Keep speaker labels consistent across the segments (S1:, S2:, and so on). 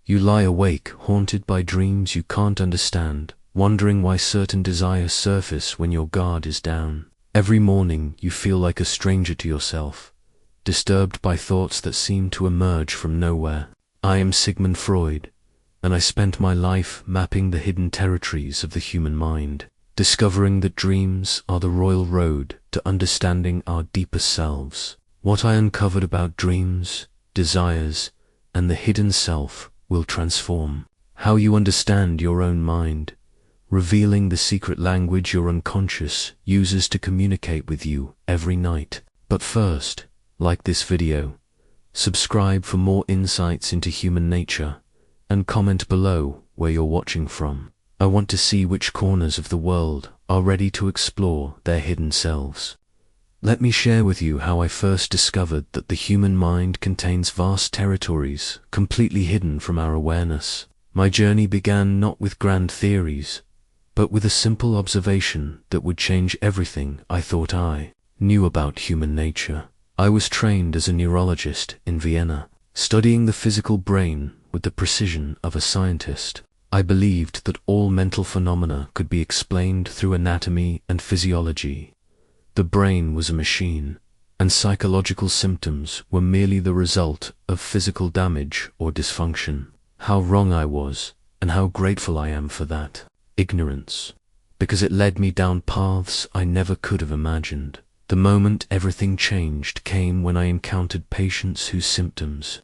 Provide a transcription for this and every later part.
S1: You lie awake, haunted by dreams you can't understand, wondering why certain desires surface when your guard is down. Every morning you feel like a stranger to yourself, disturbed by thoughts that seem to emerge from nowhere. I am Sigmund Freud, and I spent my life mapping the hidden territories of the human mind, discovering that dreams are the royal road to understanding our deepest selves. What I uncovered about dreams, desires, and the hidden self will transform how you understand your own mind, revealing the secret language your unconscious uses to communicate with you every night. But first, like this video, subscribe for more insights into human nature, and comment below where you're watching from. I want to see which corners of the world are ready to explore their hidden selves. Let me share with you how I first discovered that the human mind contains vast territories completely hidden from our awareness. My journey began not with grand theories, but with a simple observation that would change everything I thought I knew about human nature. I was trained as a neurologist in Vienna, studying the physical brain with the precision of a scientist. I believed that all mental phenomena could be explained through anatomy and physiology. The brain was a machine, and psychological symptoms were merely the result of physical damage or dysfunction. How wrong I was, and how grateful I am for that ignorance, because it led me down paths I never could have imagined. The moment everything changed came when I encountered patients whose symptoms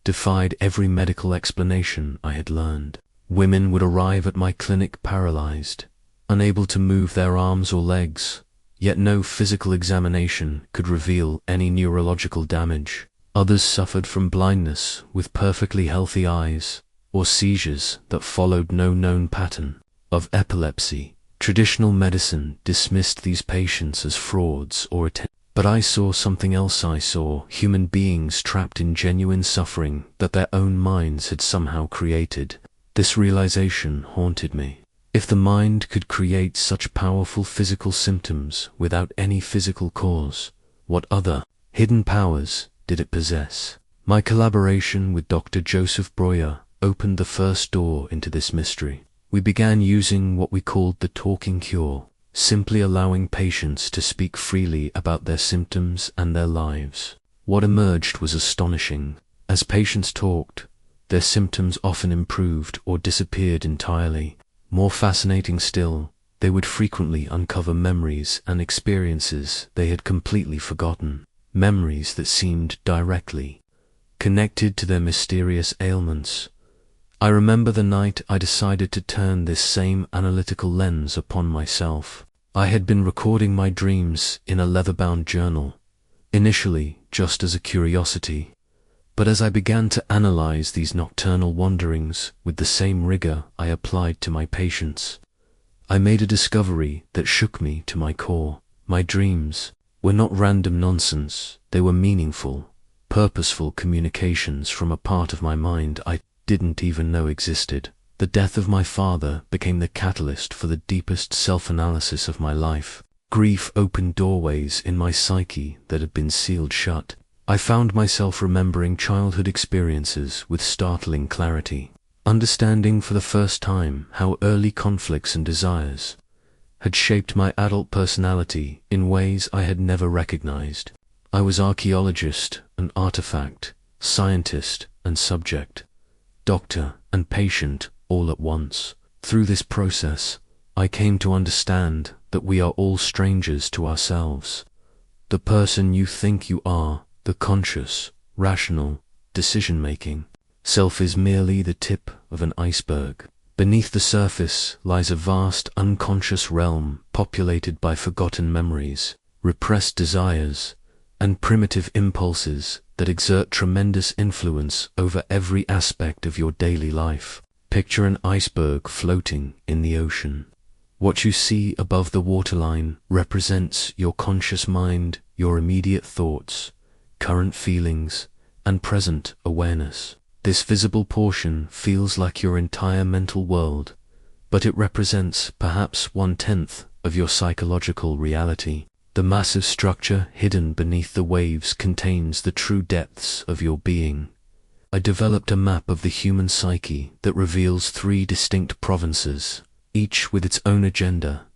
S1: defied every medical explanation I had learned. Women would arrive at my clinic paralyzed, unable to move their arms or legs, yet no physical examination could reveal any neurological damage. Others suffered from blindness with perfectly healthy eyes, or seizures that followed no known pattern of epilepsy. Traditional medicine dismissed these patients as frauds or but I saw something else. I saw human beings trapped in genuine suffering that their own minds had somehow created. This realization haunted me. If the mind could create such powerful physical symptoms without any physical cause, what other hidden powers did it possess? My collaboration with Dr. Joseph Breuer opened the first door into this mystery. We began using what we called the talking cure, simply allowing patients to speak freely about their symptoms and their lives. What emerged was astonishing. As patients talked, their symptoms often improved or disappeared entirely. More fascinating still, they would frequently uncover memories and experiences they had completely forgotten, memories that seemed directly connected to their mysterious ailments. I remember the night I decided to turn this same analytical lens upon myself. I had been recording my dreams in a leather-bound journal, initially just as a curiosity. But as I began to analyze these nocturnal wanderings with the same rigor I applied to my patients, I made a discovery that shook me to my core. My dreams were not random nonsense. They were meaningful, purposeful communications from a part of my mind I didn't even know existed. The death of my father became the catalyst for the deepest self-analysis of my life. Grief opened doorways in my psyche that had been sealed shut. I found myself remembering childhood experiences with startling clarity, understanding for the first time how early conflicts and desires had shaped my adult personality in ways I had never recognized. I was archaeologist and artifact, scientist and subject, doctor and patient all at once. Through this process, I came to understand that we are all strangers to ourselves. The person you think you are, the conscious, rational, decision-making self, is merely the tip of an iceberg. Beneath the surface lies a vast unconscious realm populated by forgotten memories, repressed desires, and primitive impulses that exert tremendous influence over every aspect of your daily life. Picture an iceberg floating in the ocean. What you see above the waterline represents your conscious mind, your immediate thoughts, current feelings, and present awareness. This visible portion feels like your entire mental world, but it represents perhaps 1/10 of your psychological reality. The massive structure hidden beneath the waves contains the true depths of your being, I developed a map of the human psyche that reveals 3 distinct provinces, each with its own agenda,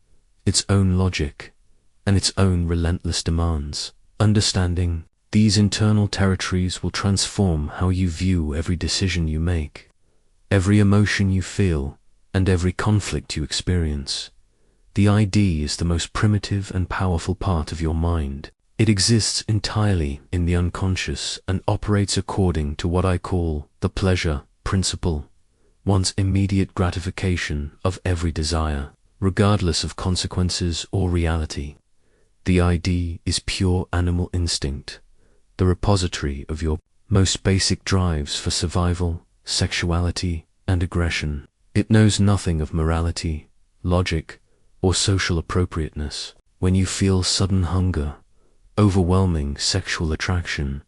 S1: its own logic, and its own relentless demands. Understanding these internal territories will transform how you view every decision you make, every emotion you feel, and every conflict you experience. The ID is the most primitive and powerful part of your mind. It exists entirely in the unconscious and operates according to what I call the pleasure principle, wants immediate gratification of every desire, regardless of consequences or reality. The ID is pure animal instinct, the repository of your most basic drives for survival, sexuality, and aggression. It knows nothing of morality, logic, or social appropriateness. When you feel sudden hunger, overwhelming sexual attraction,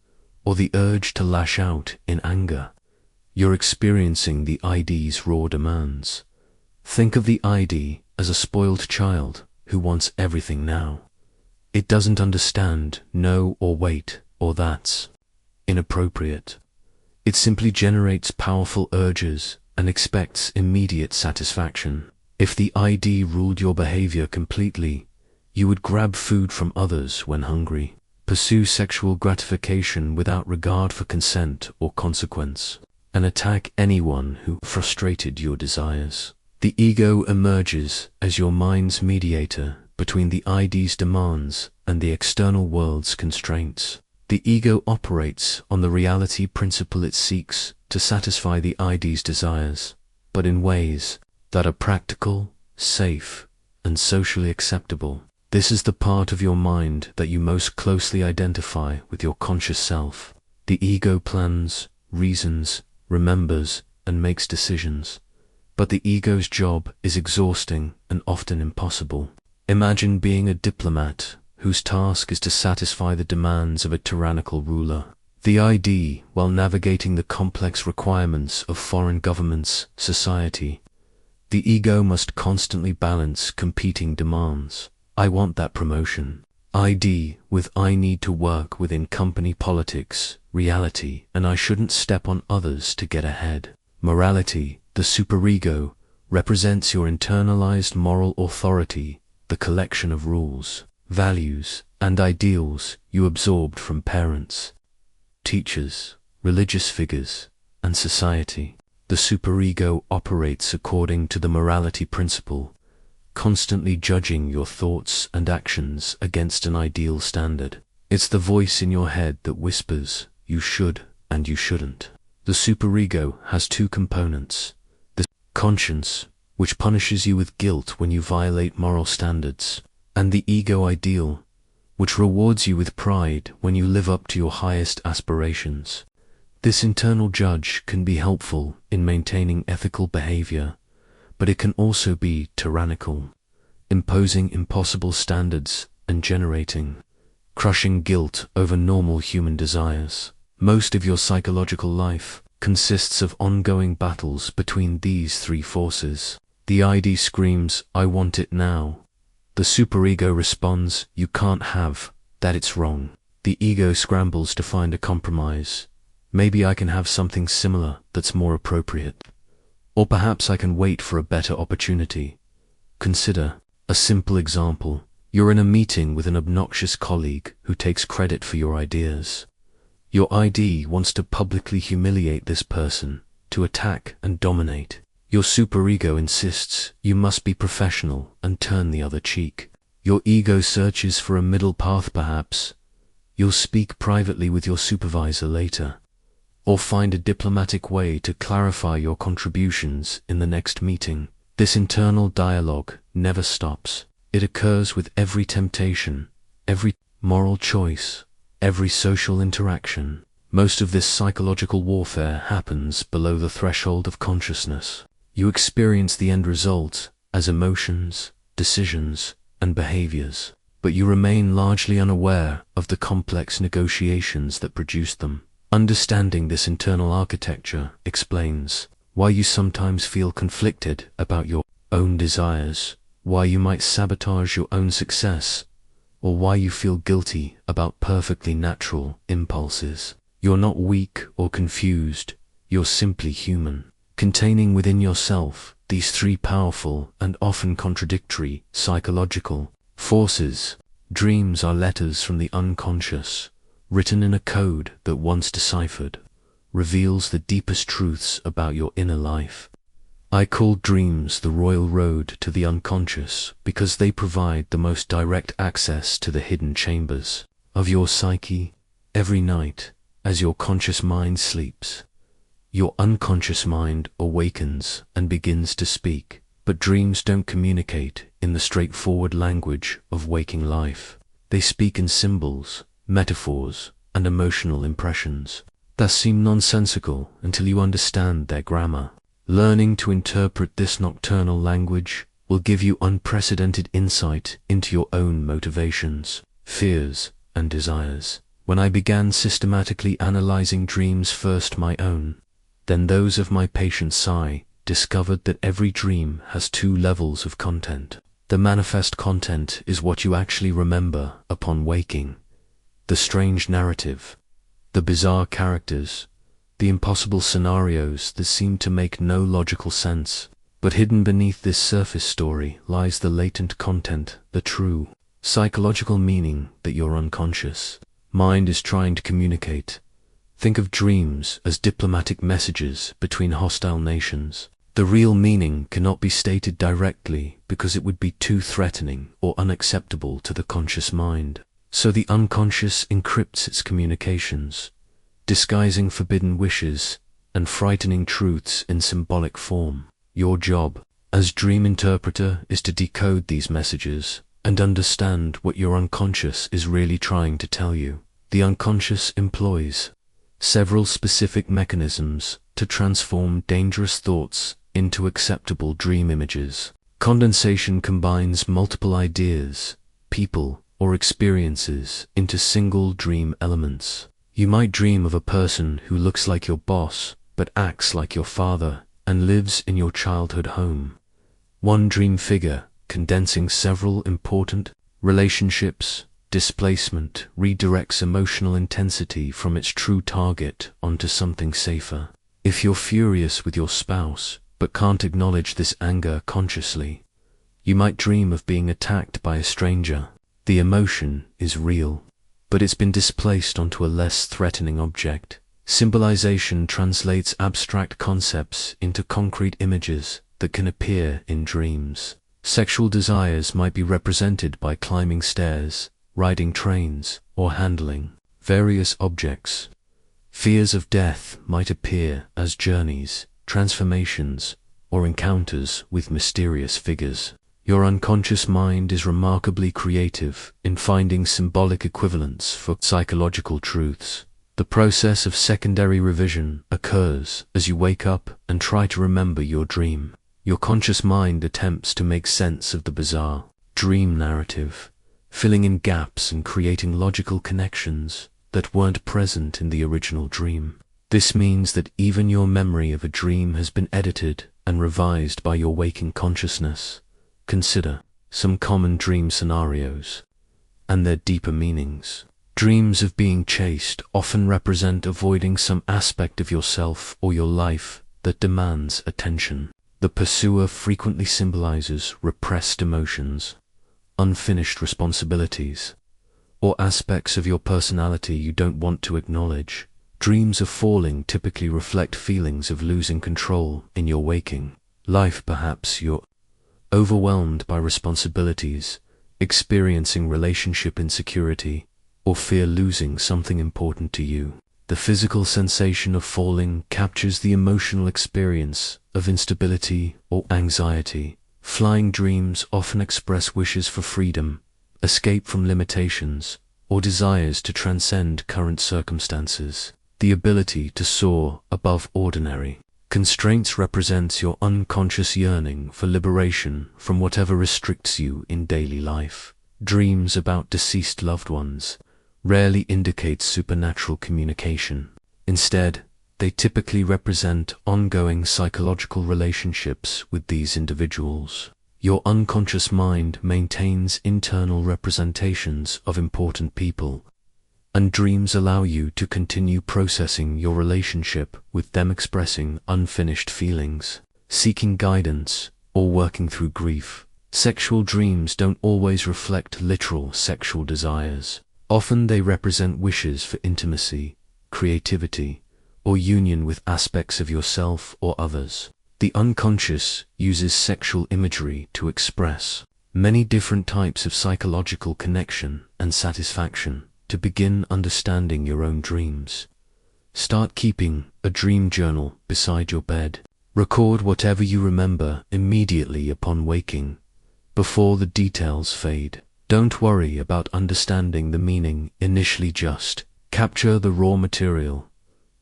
S1: or the urge to lash out in anger, you're experiencing the ID's raw demands. Think of the ID as a spoiled child who wants everything now. It doesn't understand no or wait or that's inappropriate. It simply generates powerful urges and expects immediate satisfaction. If the ID ruled your behavior completely, you would grab food from others when hungry, pursue sexual gratification without regard for consent or consequence, and attack anyone who frustrated your desires. The ego emerges as your mind's mediator between the ID's demands and the external world's constraints. The ego operates on the reality principle. It seeks to satisfy the ID's desires, but in ways that are practical, safe, and socially acceptable. This is the part of your mind that you most closely identify with your conscious self. The ego plans, reasons, remembers, and makes decisions. But the ego's job is exhausting and often impossible. Imagine being a diplomat whose task is to satisfy the demands of a tyrannical ruler. The ID, while navigating the complex requirements of foreign governments, society, the ego must constantly balance competing demands. I want that promotion. ID with I need to work within company politics, reality, and I shouldn't step on others to get ahead. Morality, the superego, represents your internalized moral authority, the collection of rules, values, and ideals you absorbed from parents, teachers, religious figures, and society. The superego operates according to the morality principle, constantly judging your thoughts and actions against an ideal standard. It's the voice in your head that whispers, you should and you shouldn't. The superego has 2 components. The conscience, which punishes you with guilt when you violate moral standards, and the ego ideal, which rewards you with pride when you live up to your highest aspirations. This internal judge can be helpful in maintaining ethical behavior, but it can also be tyrannical, imposing impossible standards and generating crushing guilt over normal human desires. Most of your psychological life consists of ongoing battles between these 3 forces. The ID screams, I want it now. The superego responds, you can't have that, it's wrong. The ego scrambles to find a compromise. Maybe I can have something similar that's more appropriate. Or perhaps I can wait for a better opportunity. Consider a simple example. You're in a meeting with an obnoxious colleague who takes credit for your ideas. Your ID wants to publicly humiliate this person, to attack and dominate. Your superego insists you must be professional and turn the other cheek. Your ego searches for a middle path. Perhaps you'll speak privately with your supervisor later, or find a diplomatic way to clarify your contributions in the next meeting. This internal dialogue never stops. It occurs with every temptation, every moral choice, every social interaction. Most of this psychological warfare happens below the threshold of consciousness. You experience the end result as emotions, decisions, and behaviors, but you remain largely unaware of the complex negotiations that produced them. Understanding this internal architecture explains why you sometimes feel conflicted about your own desires, why you might sabotage your own success, or why you feel guilty about perfectly natural impulses. You're not weak or confused, you're simply human, containing within yourself these three powerful and often contradictory psychological forces. Dreams are letters from the unconscious, written in a code that, once deciphered, reveals the deepest truths about your inner life. I call dreams the royal road to the unconscious because they provide the most direct access to the hidden chambers of your psyche. Every night, as your conscious mind sleeps, your unconscious mind awakens and begins to speak. But dreams don't communicate in the straightforward language of waking life. They speak in symbols, metaphors, and emotional impressions that seem nonsensical until you understand their grammar. Learning to interpret this nocturnal language will give you unprecedented insight into your own motivations, fears, and desires. When I began systematically analyzing dreams, first my own, then those of my patient I discovered that every dream has two levels of content. The manifest content is what you actually remember upon waking. The strange narrative, the bizarre characters, the impossible scenarios that seem to make no logical sense. But hidden beneath this surface story lies the latent content, the true psychological meaning that your unconscious mind is trying to communicate. Think of dreams as diplomatic messages between hostile nations. The real meaning cannot be stated directly because it would be too threatening or unacceptable to the conscious mind. So the unconscious encrypts its communications, disguising forbidden wishes and frightening truths in symbolic form. Your job as dream interpreter is to decode these messages and understand what your unconscious is really trying to tell you. The unconscious employs several specific mechanisms to transform dangerous thoughts into acceptable dream images. Condensation combines multiple ideas, people, or experiences into single dream elements. You might dream of a person who looks like your boss, but acts like your father and lives in your childhood home. One dream figure condensing several important relationships. Displacement redirects emotional intensity from its true target onto something safer. If you're furious with your spouse, but can't acknowledge this anger consciously, you might dream of being attacked by a stranger. The emotion is real, but it's been displaced onto a less threatening object. Symbolization translates abstract concepts into concrete images that can appear in dreams. Sexual desires might be represented by climbing stairs, riding trains, or handling various objects. Fears of death might appear as journeys, transformations, or encounters with mysterious figures. Your unconscious mind is remarkably creative in finding symbolic equivalents for psychological truths. The process of secondary revision occurs as you wake up and try to remember your dream. Your conscious mind attempts to make sense of the bizarre dream narrative, filling in gaps and creating logical connections that weren't present in the original dream. This means that even your memory of a dream has been edited and revised by your waking consciousness. Consider some common dream scenarios and their deeper meanings. Dreams of being chased often represent avoiding some aspect of yourself or your life that demands attention. The pursuer frequently symbolizes repressed emotions, unfinished responsibilities, or aspects of your personality you don't want to acknowledge. Dreams of falling typically reflect feelings of losing control in your waking life. Perhaps you're overwhelmed by responsibilities, experiencing relationship insecurity, or fear losing something important to you. The physical sensation of falling captures the emotional experience of instability or anxiety. Flying dreams often express wishes for freedom, escape from limitations, or desires to transcend current circumstances. The ability to soar above ordinary constraints represents your unconscious yearning for liberation from whatever restricts you in daily life. Dreams about deceased loved ones rarely indicate supernatural communication. Instead, they typically represent ongoing psychological relationships with these individuals. Your unconscious mind maintains internal representations of important people, And dreams allow you to continue processing your relationship with them, expressing unfinished feelings, seeking guidance, or working through grief. Sexual dreams don't always reflect literal sexual desires. Often they represent wishes for intimacy, creativity, or union with aspects of yourself or others. The unconscious uses sexual imagery to express many different types of psychological connection and satisfaction. To begin understanding your own dreams, start keeping a dream journal beside your bed. Record whatever you remember immediately upon waking, before the details fade. Don't worry about understanding the meaning initially, just capture the raw material.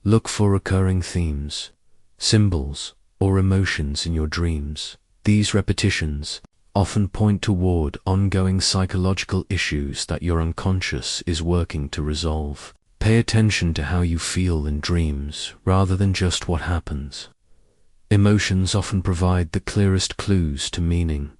S1: Look for recurring themes, symbols, or emotions in your dreams. These repetitions often point toward ongoing psychological issues that your unconscious is working to resolve. Pay attention to how you feel in dreams rather than just what happens. Emotions often provide the clearest clues to meaning.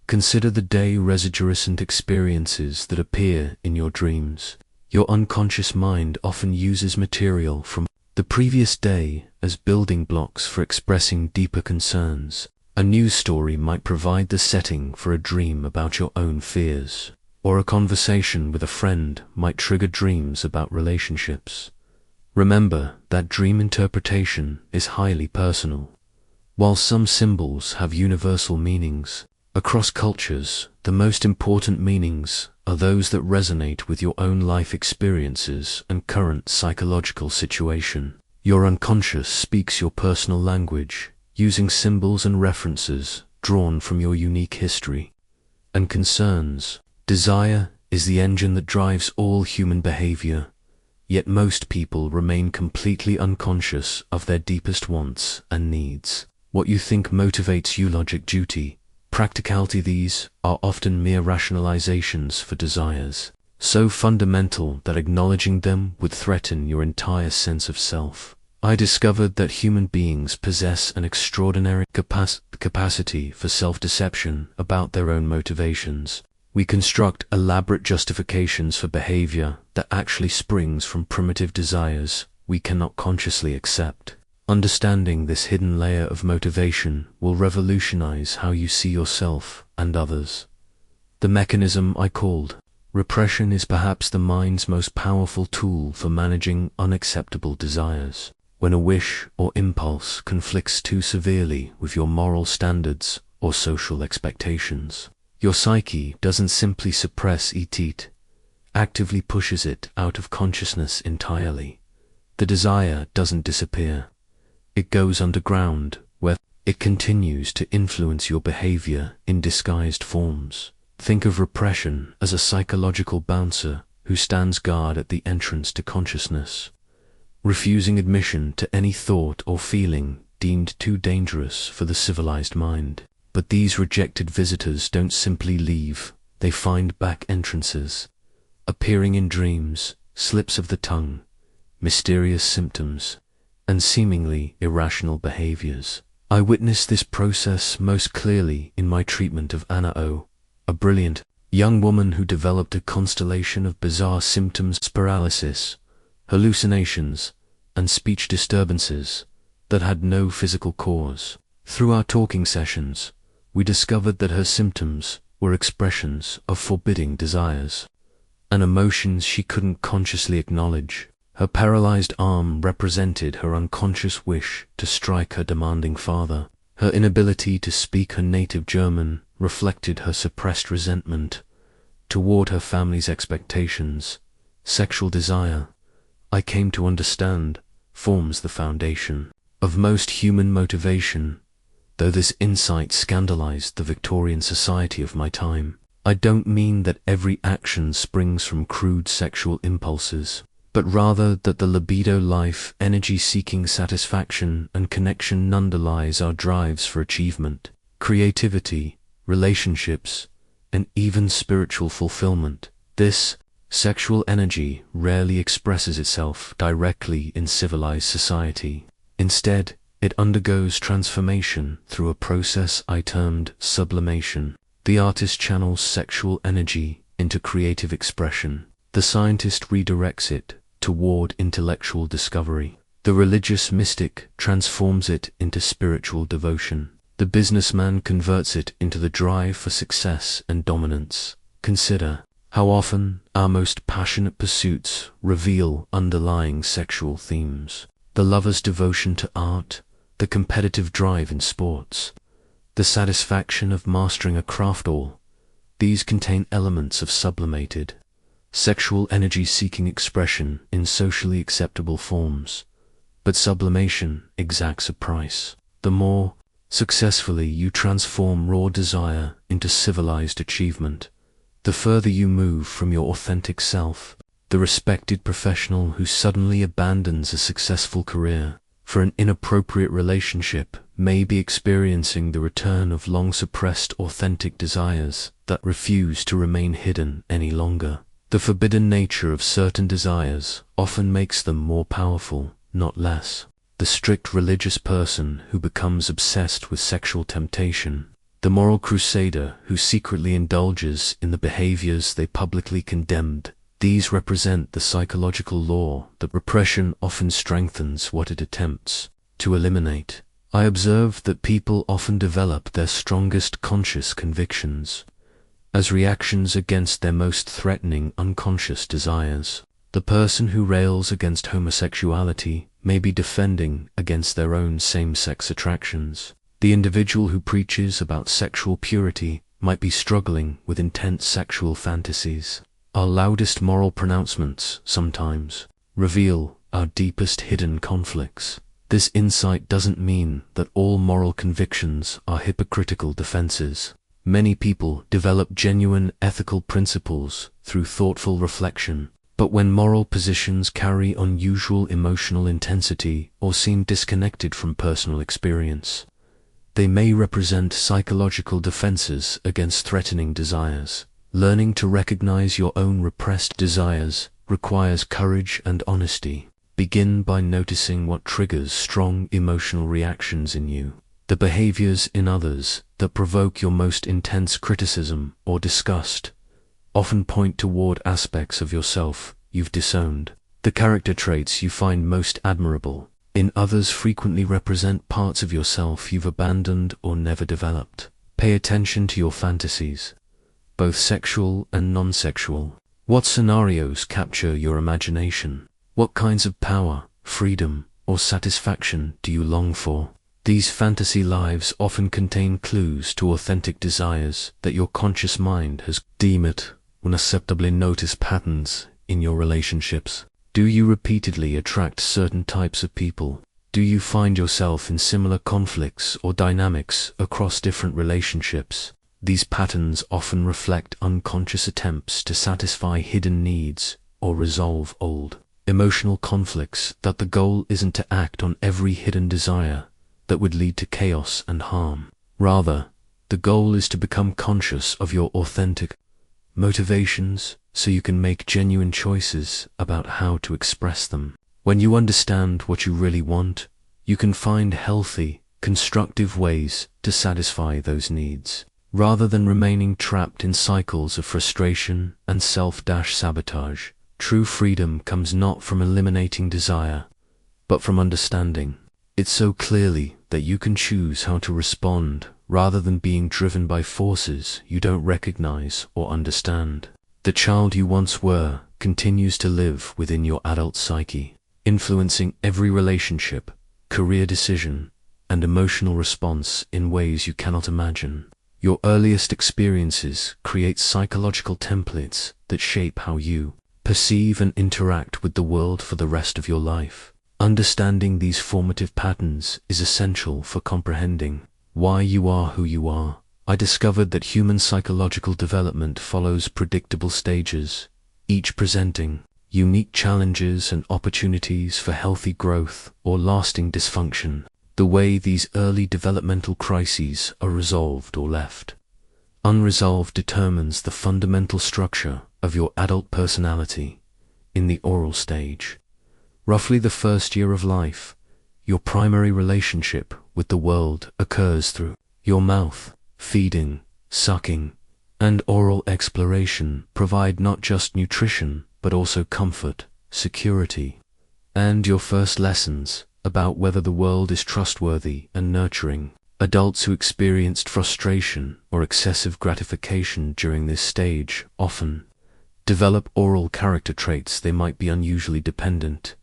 S1: Consider the day residuant experiences that appear in your dreams. Your unconscious mind often uses material from the previous day as building blocks for expressing deeper concerns. A news story might provide the setting for a dream about your own fears, or a conversation with a friend might trigger dreams about relationships. Remember that dream interpretation is highly personal. While some symbols have universal meanings, across cultures, the most important meanings are those that resonate with your own life experiences and current psychological situation. Your unconscious speaks your personal language, using symbols and references drawn from your unique history and concerns. Desire is the engine that drives all human behavior, yet most people remain completely unconscious of their deepest wants and needs. What you think motivates you, logic, duty, practicality, these are often mere rationalizations for desires, so fundamental that acknowledging them would threaten your entire sense of self. I discovered that human beings possess an extraordinary capacity for self-deception about their own motivations. We construct elaborate justifications for behavior that actually springs from primitive desires we cannot consciously accept. Understanding this hidden layer of motivation will revolutionize how you see yourself and others. The mechanism I called repression is perhaps the mind's most powerful tool for managing unacceptable desires. When a wish or impulse conflicts too severely with your moral standards or social expectations, your psyche doesn't simply suppress it actively pushes it out of consciousness entirely. The desire doesn't disappear. It goes underground, where it continues to influence your behavior in disguised forms. Think of repression as a psychological bouncer who stands guard at the entrance to consciousness, refusing admission to any thought or feeling deemed too dangerous for the civilized mind. But these rejected visitors don't simply leave, they find back entrances, appearing in dreams, slips of the tongue, mysterious symptoms, and seemingly irrational behaviors. I witnessed this process most clearly in my treatment of Anna O., a brilliant young woman who developed a constellation of bizarre symptoms: paralysis, hallucinations, and speech disturbances that had no physical cause. Through our talking sessions, we discovered that her symptoms were expressions of forbidding desires and emotions she couldn't consciously acknowledge. Her paralyzed arm represented her unconscious wish to strike her demanding father. Her inability to speak her native German reflected her suppressed resentment toward her family's expectations. Sexual desire, I came to understand, forms the foundation of most human motivation. Though this insight scandalized the Victorian society of my time, I don't mean that every action springs from crude sexual impulses, but rather that the libido life energy seeking satisfaction and connection underlies our drives for achievement, creativity, relationships, and even spiritual fulfillment. This sexual energy rarely expresses itself directly in civilized society. Instead, it undergoes transformation through a process I termed sublimation. The artist channels sexual energy into creative expression, The scientist redirects it toward intellectual discovery. The religious mystic transforms it into spiritual devotion. The businessman converts it into the drive for success and dominance. Consider how often our most passionate pursuits reveal underlying sexual themes. The lover's devotion to art, the competitive drive in sports, the satisfaction of mastering a craft, all these contain elements of sublimated sexual energy seeking expression in socially acceptable forms. But sublimation exacts a price. The more successfully you transform raw desire into civilized achievement, the further you move from your authentic self. The respected professional who suddenly abandons a successful career for an inappropriate relationship may be experiencing the return of long-suppressed authentic desires that refuse to remain hidden any longer. The forbidden nature of certain desires often makes them more powerful, not less. The strict religious person who becomes obsessed with sexual temptation, the moral crusader who secretly indulges in the behaviors they publicly condemned, these represent the psychological law that repression often strengthens what it attempts to eliminate. I observe that people often develop their strongest conscious convictions as reactions against their most threatening unconscious desires. The person who rails against homosexuality may be defending against their own same-sex attractions. The individual who preaches about sexual purity might be struggling with intense sexual fantasies. Our loudest moral pronouncements sometimes reveal our deepest hidden conflicts. This insight doesn't mean that all moral convictions are hypocritical defenses. Many people develop genuine ethical principles through thoughtful reflection, but when moral positions carry unusual emotional intensity or seem disconnected from personal experience, they may represent psychological defenses against threatening desires. Learning to recognize your own repressed desires requires courage and honesty. Begin by noticing what triggers strong emotional reactions in you. The behaviors in others that provoke your most intense criticism or disgust often point toward aspects of yourself you've disowned. The character traits you find most admirable in others frequently represent parts of yourself you've abandoned or never developed. Pay attention to your fantasies, both sexual and non-sexual. What scenarios capture your imagination? What kinds of power, freedom, or satisfaction do you long for? These fantasy lives often contain clues to authentic desires that your conscious mind has deemed unacceptably. Notice patterns in your relationships. Do you repeatedly attract certain types of people? Do you find yourself in similar conflicts or dynamics across different relationships? These patterns often reflect unconscious attempts to satisfy hidden needs or resolve old emotional conflicts. That the goal isn't to act on every hidden desire that would lead to chaos and harm. Rather, the goal is to become conscious of your authentic motivations so you can make genuine choices about how to express them. When you understand what you really want, you can find healthy, constructive ways to satisfy those needs, rather than remaining trapped in cycles of frustration and self-sabotage. True freedom comes not from eliminating desire, but from understanding it so clearly that you can choose how to respond rather than being driven by forces you don't recognize or understand. The child you once were continues to live within your adult psyche, influencing every relationship, career decision, and emotional response in ways you cannot imagine. Your earliest experiences create psychological templates that shape how you perceive and interact with the world for the rest of your life. Understanding these formative patterns is essential for comprehending why you are who you are. I discovered that human psychological development follows predictable stages, each presenting unique challenges and opportunities for healthy growth or lasting dysfunction. The way these early developmental crises are resolved or left unresolved determines the fundamental structure of your adult personality. In the oral stage, roughly the first year of life, your primary relationship with the world occurs through your mouth. Feeding, sucking, and oral exploration provide not just nutrition, but also comfort, security, and your first lessons about whether the world is trustworthy and nurturing. Adults who experienced frustration or excessive gratification during this stage often develop oral character traits. They might be unusually dependent,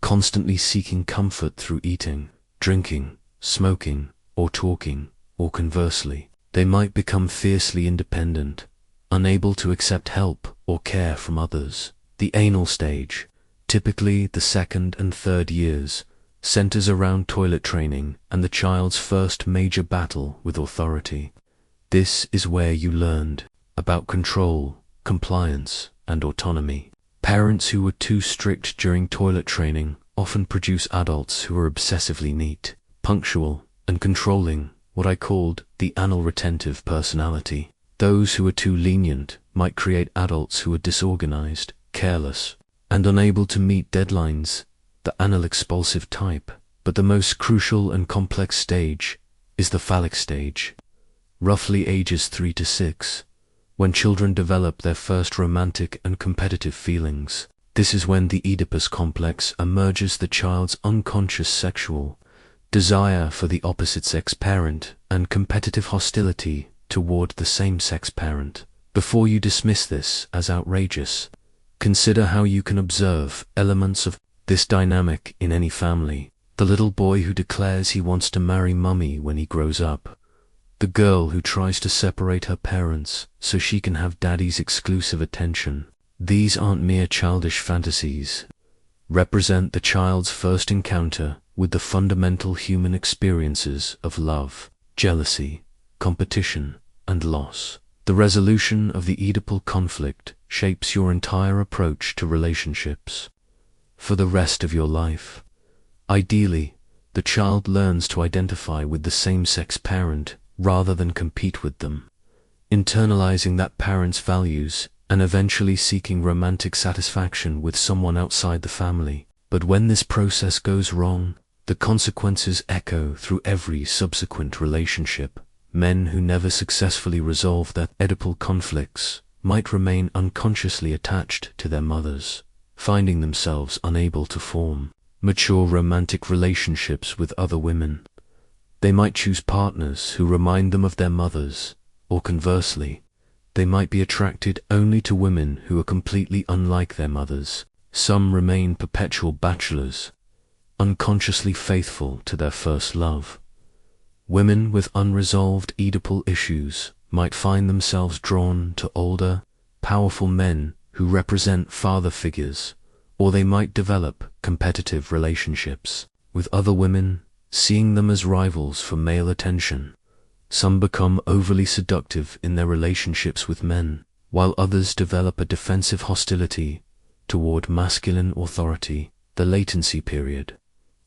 S1: constantly seeking comfort through eating, drinking, smoking, or talking, or conversely, they might become fiercely independent, unable to accept help or care from others. The anal stage, typically the second and third years, centers around toilet training and the child's first major battle with authority. This is where you learned about control, compliance, and autonomy. Parents who were too strict during toilet training often produce adults who are obsessively neat, punctual, and controlling, what I called the anal retentive personality. Those who are too lenient might create adults who are disorganized, careless, and unable to meet deadlines, the anal expulsive type. But the most crucial and complex stage is the phallic stage, roughly ages 3 to 6, when children develop their first romantic and competitive feelings. This is when the Oedipus complex emerges, the child's unconscious sexual desire for the opposite sex parent and competitive hostility toward the same-sex parent. Before you dismiss this as outrageous, consider how you can observe elements of this dynamic in any family. The little boy who declares he wants to marry mummy when he grows up. The girl who tries to separate her parents so she can have daddy's exclusive attention. These aren't mere childish fantasies. Represent the child's first encounter with the fundamental human experiences of love, jealousy, competition, and loss. The resolution of the Oedipal conflict shapes your entire approach to relationships for the rest of your life. Ideally, the child learns to identify with the same-sex parent rather than compete with them, internalizing that parent's values and eventually seeking romantic satisfaction with someone outside the family. But when this process goes wrong, the consequences echo through every subsequent relationship. Men who never successfully resolve their Oedipal conflicts might remain unconsciously attached to their mothers, finding themselves unable to form mature romantic relationships with other women. They might choose partners who remind them of their mothers, or conversely, they might be attracted only to women who are completely unlike their mothers. Some remain perpetual bachelors, unconsciously faithful to their first love. Women with unresolved Oedipal issues might find themselves drawn to older, powerful men who represent father figures, or they might develop competitive relationships with other women, seeing them as rivals for male attention. Some become overly seductive in their relationships with men, while others develop a defensive hostility toward masculine authority. The latency period,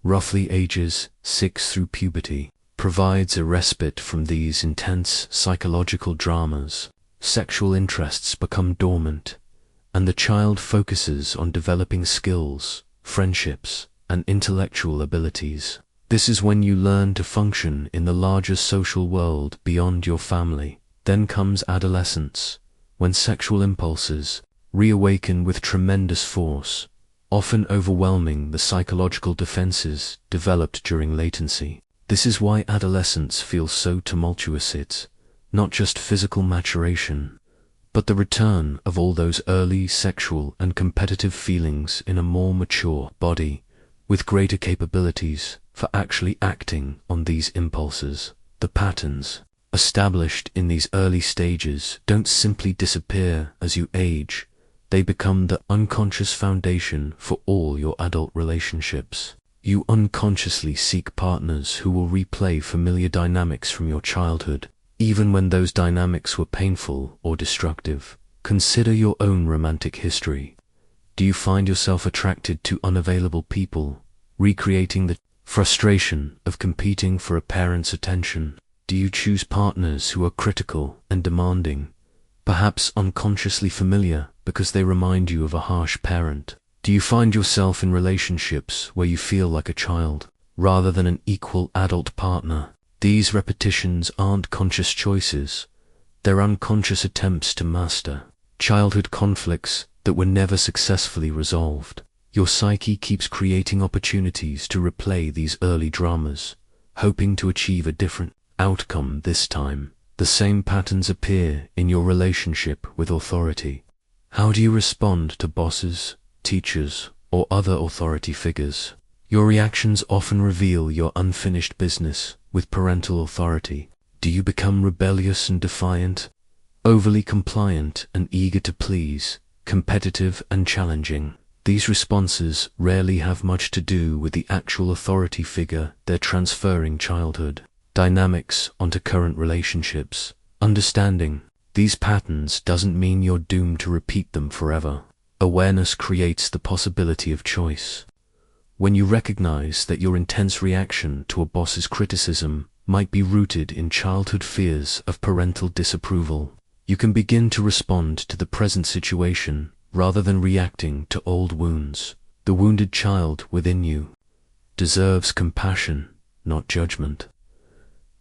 S1: roughly ages 6 through puberty, provides a respite from these intense psychological dramas. Sexual interests become dormant, and the child focuses on developing skills, friendships, and intellectual abilities. This is when you learn to function in the larger social world beyond your family. Then comes adolescence, when sexual impulses reawaken with tremendous force, often overwhelming the psychological defenses developed during latency. This is why adolescence feels so tumultuous. It's not just physical maturation, but the return of all those early sexual and competitive feelings in a more mature body, with greater capabilities for actually acting on these impulses. The patterns established in these early stages don't simply disappear as you age. They become the unconscious foundation for all your adult relationships. You unconsciously seek partners who will replay familiar dynamics from your childhood, even when those dynamics were painful or destructive. Consider your own romantic history. Do you find yourself attracted to unavailable people, recreating the frustration of competing for a parent's attention? Do you choose partners who are critical and demanding, perhaps unconsciously familiar because they remind you of a harsh parent? Do you find yourself in relationships where you feel like a child, rather than an equal adult partner? These repetitions aren't conscious choices, they're unconscious attempts to master childhood conflicts. The that were never successfully resolved. Your psyche keeps creating opportunities to replay these early dramas, hoping to achieve a different outcome this time. The same patterns appear in your relationship with authority. How do you respond to bosses, teachers, or other authority figures? Your reactions often reveal your unfinished business with parental authority. Do you become rebellious and defiant, overly compliant and eager to please, competitive and challenging? These responses rarely have much to do with the actual authority figure they're transferring childhood dynamics onto current relationships. Understanding these patterns doesn't mean you're doomed to repeat them forever. Awareness creates the possibility of choice. When you recognize that your intense reaction to a boss's criticism might be rooted in childhood fears of parental disapproval, you can begin to respond to the present situation rather than reacting to old wounds. The wounded child within you deserves compassion, not judgment.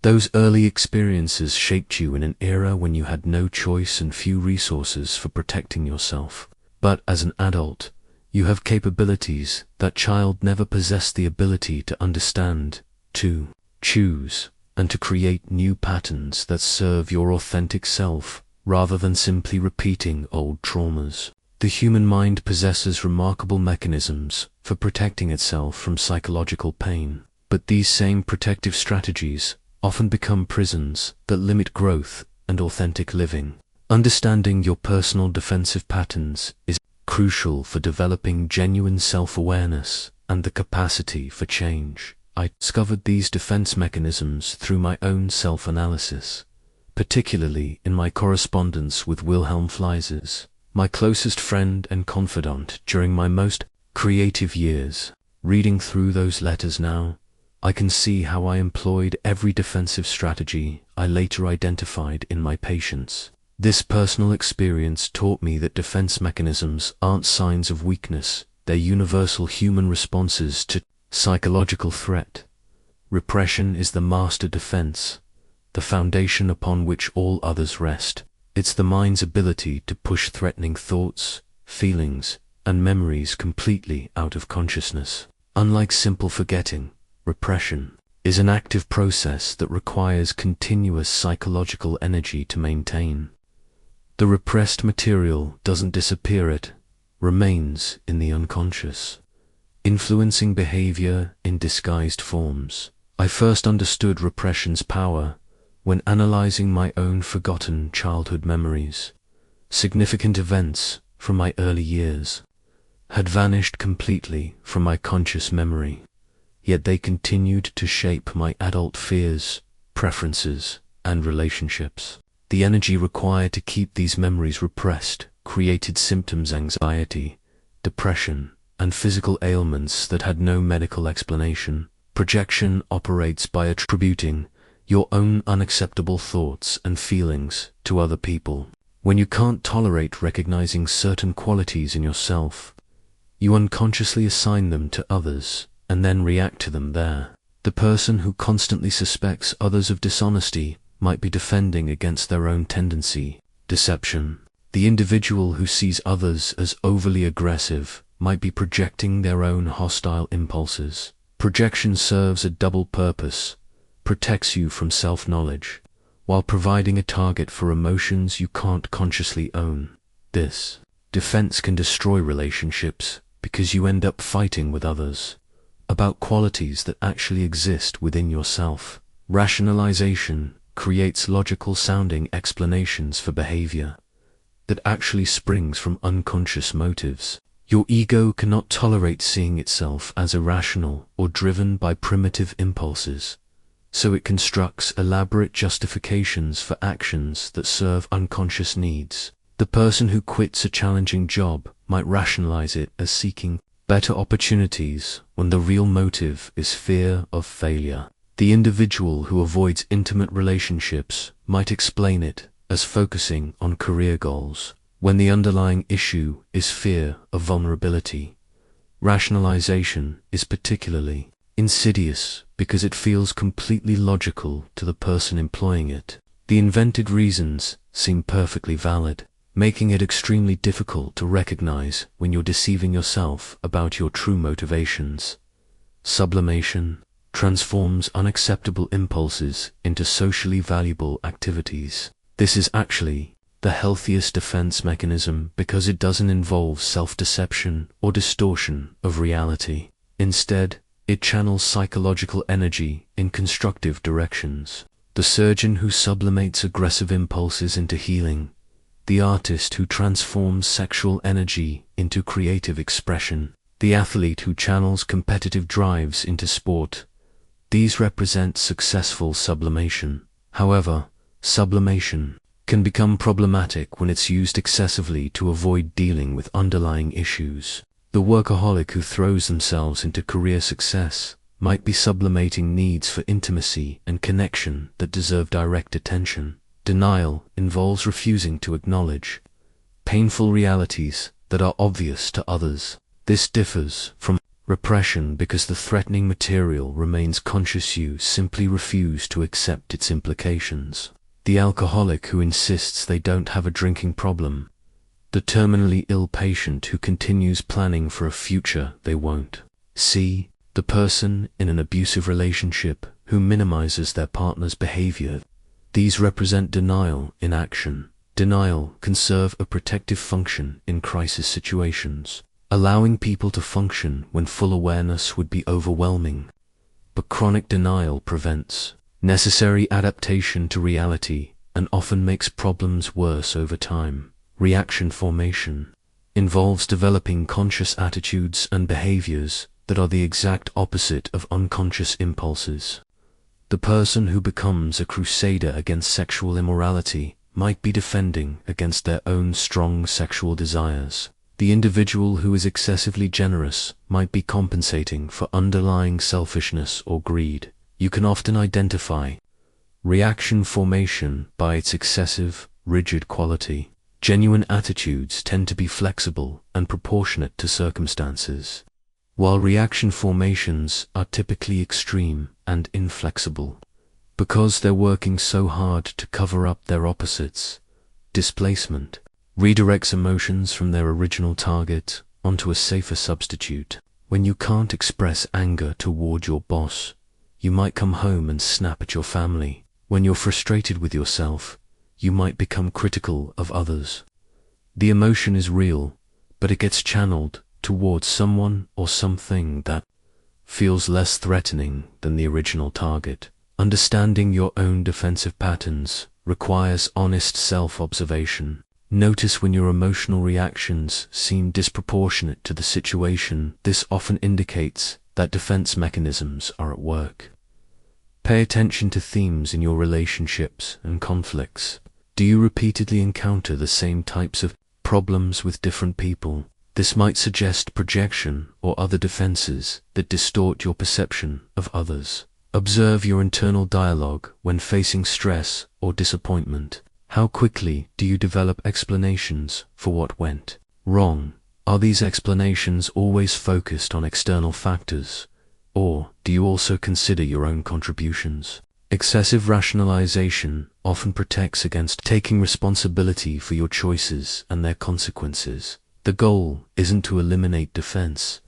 S1: Those early experiences shaped you in an era when you had no choice and few resources for protecting yourself. But as an adult, you have capabilities that child never possessed the ability to understand, to choose, and to create new patterns that serve your authentic self rather than simply repeating old traumas. The human mind possesses remarkable mechanisms for protecting itself from psychological pain, but these same protective strategies often become prisons that limit growth and authentic living. Understanding your personal defensive patterns is crucial for developing genuine self-awareness and the capacity for change. I discovered these defense mechanisms through my own self-analysis, particularly in my correspondence with Wilhelm Fleises, my closest friend and confidant during my most creative years. Reading through those letters now, I can see how I employed every defensive strategy I later identified in my patients. This personal experience taught me that defense mechanisms aren't signs of weakness, they're universal human responses to psychological threat. Repression is the master defense, the foundation upon which all others rest. It's the mind's ability to push threatening thoughts, feelings, and memories completely out of consciousness. Unlike simple forgetting, repression is an active process that requires continuous psychological energy to maintain. The repressed material doesn't disappear, it remains in the unconscious, influencing behavior in disguised forms. I first understood repression's power when analyzing my own forgotten childhood memories. Significant events from my early years had vanished completely from my conscious memory, yet they continued to shape my adult fears, preferences, and relationships. The energy required to keep these memories repressed created symptoms: anxiety, depression, and physical ailments that had no medical explanation. Projection operates by attributing your own unacceptable thoughts and feelings to other people. When you can't tolerate recognizing certain qualities in yourself, you unconsciously assign them to others and then react to them there. The person who constantly suspects others of dishonesty might be defending against their own tendency, deception. The individual who sees others as overly aggressive might be projecting their own hostile impulses. Projection serves a double purpose: protects you from self-knowledge, while providing a target for emotions you can't consciously own. This defense can destroy relationships because you end up fighting with others about qualities that actually exist within yourself. Rationalization creates logical-sounding explanations for behavior that actually springs from unconscious motives. Your ego cannot tolerate seeing itself as irrational or driven by primitive impulses, so it constructs elaborate justifications for actions that serve unconscious needs. The person who quits a challenging job might rationalize it as seeking better opportunities when the real motive is fear of failure. The individual who avoids intimate relationships might explain it as focusing on career goals, when the underlying issue is fear of vulnerability. Rationalization is particularly insidious because it feels completely logical to the person employing it. The invented reasons seem perfectly valid. making it extremely difficult to recognize when you're deceiving yourself about your true motivations. Sublimation transforms unacceptable impulses into socially valuable activities. This is actually the healthiest defense mechanism because it doesn't involve self-deception or distortion of reality. Instead, it channels psychological energy in constructive directions. The surgeon who sublimates aggressive impulses into healing, the artist who transforms sexual energy into creative expression, the athlete who channels competitive drives into sport. These represent successful sublimation. However, sublimation can become problematic when it's used excessively to avoid dealing with underlying issues. The workaholic who throws themselves into career success might be sublimating needs for intimacy and connection that deserve direct attention. Denial involves refusing to acknowledge painful realities that are obvious to others. This differs from repression because the threatening material remains conscious. You simply refuse to accept its implications. The alcoholic who insists they don't have a drinking problem. The terminally ill patient who continues planning for a future they won't see. The person in an abusive relationship who minimizes their partner's behavior. These represent denial in action. Denial can serve a protective function in crisis situations, allowing people to function when full awareness would be overwhelming. But chronic denial prevents necessary adaptation to reality and often makes problems worse over time. Reaction formation involves developing conscious attitudes and behaviors that are the exact opposite of unconscious impulses. The person who becomes a crusader against sexual immorality might be defending against their own strong sexual desires. The individual who is excessively generous might be compensating for underlying selfishness or greed. You can often identify reaction formation by its excessive, rigid quality. Genuine attitudes tend to be flexible and proportionate to circumstances, while reaction formations are typically extreme and inflexible. Because they're working so hard to cover up their opposites, displacement redirects emotions from their original target onto a safer substitute. When you can't express anger toward your boss, you might come home and snap at your family. When you're frustrated with yourself, you might become critical of others. The emotion is real, but it gets channeled towards someone or something that feels less threatening than the original target. Understanding your own defensive patterns requires honest self-observation. Notice when your emotional reactions seem disproportionate to the situation. This often indicates that defense mechanisms are at work. Pay attention to themes in your relationships and conflicts. Do you repeatedly encounter the same types of problems with different people? This might suggest projection or other defenses that distort your perception of others. Observe your internal dialogue when facing stress or disappointment. How quickly do you develop explanations for what went wrong? Are these explanations always focused on external factors, or do you also consider your own contributions? Excessive rationalization often protects against taking responsibility for your choices and their consequences. The goal isn't to eliminate defense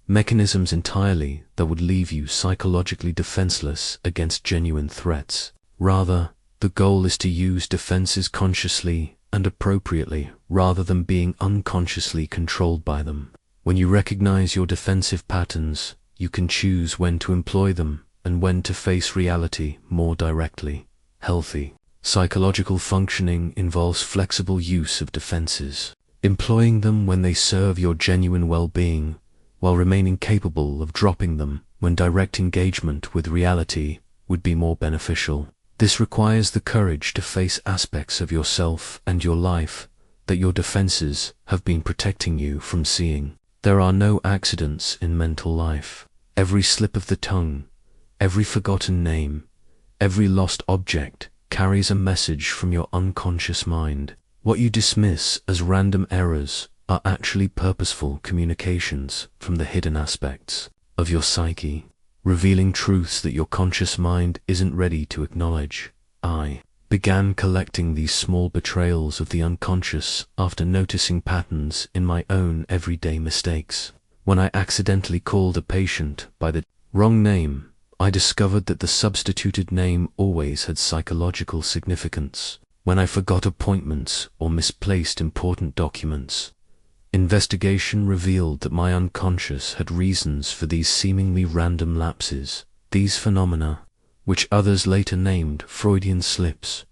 S1: mechanisms entirely that would leave you psychologically defenseless against genuine threats. Rather, the goal is to use defenses consciously and appropriately rather than being unconsciously controlled by them. When you recognize your defensive patterns, you can choose when to employ them and when to face reality more directly. Healthy psychological functioning involves flexible use of defenses, employing them when they serve your genuine well-being, while remaining capable of dropping them when direct engagement with reality would be more beneficial. This requires the courage to face aspects of yourself and your life that your defenses have been protecting you from seeing. There are no accidents in mental life. Every slip of the tongue, every forgotten name, every lost object carries a message from your unconscious mind. What you dismiss as random errors are actually purposeful communications from the hidden aspects of your psyche, revealing truths that your conscious mind isn't ready to acknowledge. began collecting these small betrayals of the unconscious after noticing patterns in my own everyday mistakes. When I accidentally called a patient by the wrong name, I discovered that the substituted name always had psychological significance. When I forgot appointments or misplaced important documents, investigation revealed that my unconscious had reasons for these seemingly random lapses. These phenomena, which others later named Freudian slips,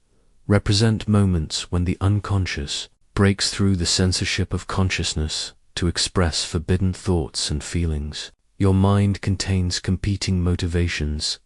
S1: represent moments when the unconscious breaks through the censorship of consciousness to express forbidden thoughts and feelings. Your mind contains competing motivations,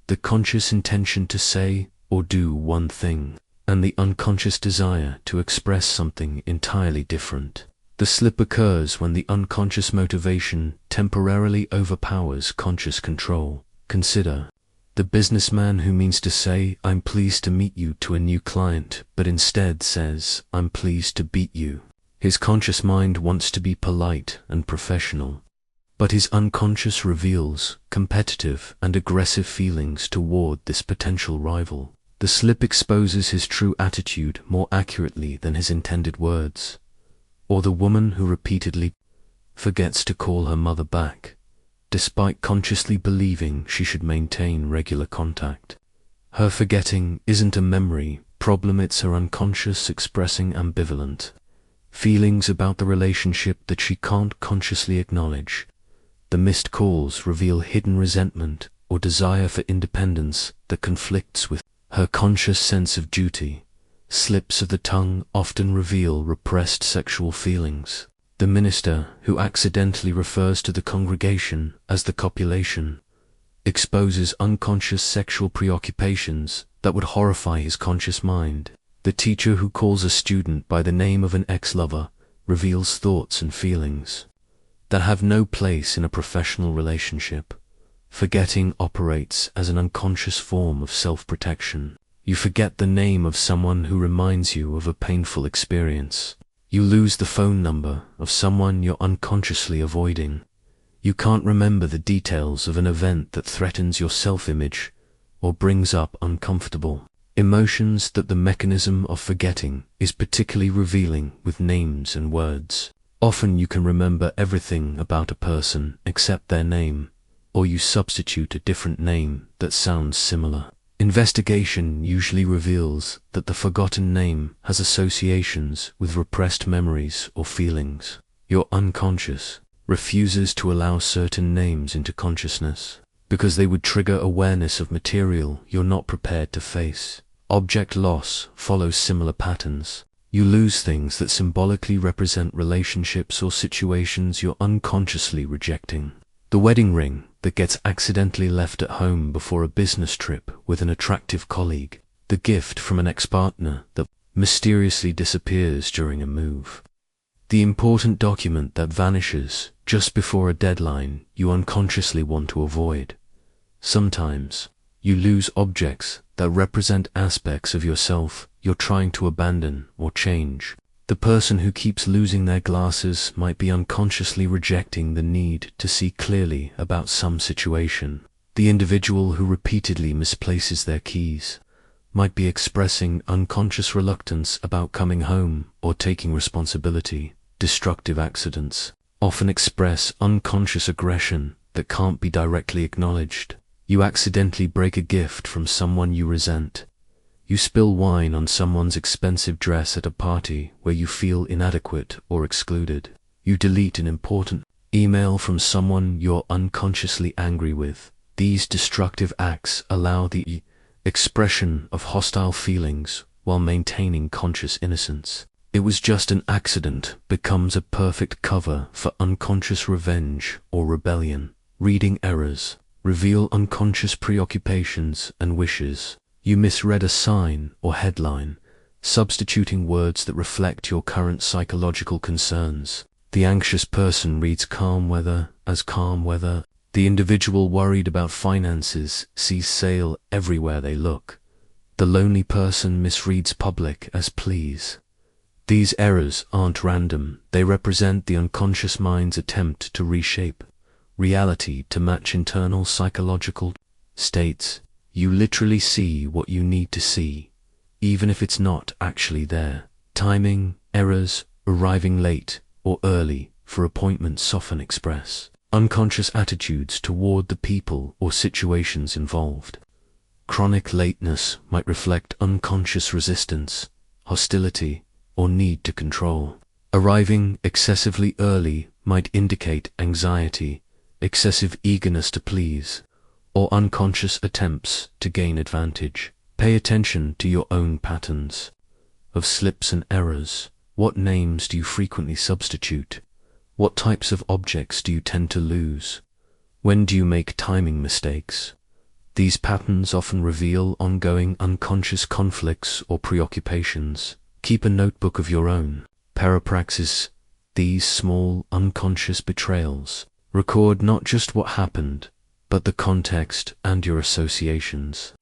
S1: the conscious intention to say or do one thing, and the unconscious desire to express something entirely different. The slip occurs when the unconscious motivation temporarily overpowers conscious control. Consider the businessman who means to say, "I'm pleased to meet you" to a new client, but instead says, "I'm pleased to beat you." His conscious mind wants to be polite and professional, but his unconscious reveals competitive and aggressive feelings toward this potential rival. The slip exposes his true attitude more accurately than his intended words. Or the woman who repeatedly forgets to call her mother back, despite consciously believing she should maintain regular contact. Her forgetting isn't a memory problem, it's her unconscious expressing ambivalent feelings about the relationship that she can't consciously acknowledge. The missed calls reveal hidden resentment or desire for independence that conflicts with her conscious sense of duty. Slips of the tongue often reveal repressed sexual feelings. The minister who accidentally refers to the congregation as the copulation exposes unconscious sexual preoccupations that would horrify his conscious mind. The teacher who calls a student by the name of an ex-lover reveals thoughts and feelings that have no place in a professional relationship. Forgetting operates as an unconscious form of self-protection. You forget the name of someone who reminds you of a painful experience. You lose the phone number of someone you're unconsciously avoiding. You can't remember the details of an event that threatens your self-image or brings up uncomfortable emotions. That the mechanism of forgetting is particularly revealing with names and words. Often you can remember everything about a person except their name, or you substitute a different name that sounds similar. Investigation usually reveals that the forgotten name has associations with repressed memories or feelings. Your unconscious refuses to allow certain names into consciousness because they would trigger awareness of material you're not prepared to face. Object loss follows similar patterns. You lose things that symbolically represent relationships or situations you're unconsciously rejecting. The wedding ring that gets accidentally left at home before a business trip with an attractive colleague. The gift from an ex-partner that mysteriously disappears during a move. The important document that vanishes just before a deadline you unconsciously want to avoid. Sometimes you lose objects that represent aspects of yourself you're trying to abandon or change. The person who keeps losing their glasses might be unconsciously rejecting the need to see clearly about some situation. The individual who repeatedly misplaces their keys might be expressing unconscious reluctance about coming home or taking responsibility. Destructive accidents often express unconscious aggression that can't be directly acknowledged. You accidentally break a gift from someone you resent. You spill wine on someone's expensive dress at a party where you feel inadequate or excluded. You delete an important email from someone you're unconsciously angry with. These destructive acts allow the expression of hostile feelings while maintaining conscious innocence. "It was just an accident" becomes a perfect cover for unconscious revenge or rebellion. Reading errors reveal unconscious preoccupations and wishes. You misread a sign or headline, substituting words that reflect your current psychological concerns. The anxious person reads calm weather as calm weather. The individual worried about finances sees sale everywhere they look. The lonely person misreads public as please. These errors aren't random. They represent the unconscious mind's attempt to reshape reality to match internal psychological states. You literally see what you need to see, even if it's not actually there. Timing, errors, arriving late or early for appointments often express unconscious attitudes toward the people or situations involved. Chronic lateness might reflect unconscious resistance, hostility, or need to control. Arriving excessively early might indicate anxiety, excessive eagerness to please, or unconscious attempts to gain advantage. Pay attention to your own patterns of slips and errors. What names do you frequently substitute? What types of objects do you tend to lose? When do you make timing mistakes? These patterns often reveal ongoing unconscious conflicts or preoccupations. Keep a notebook of your own. Parapraxis. These small unconscious betrayals record not just what happened, but the context and your associations.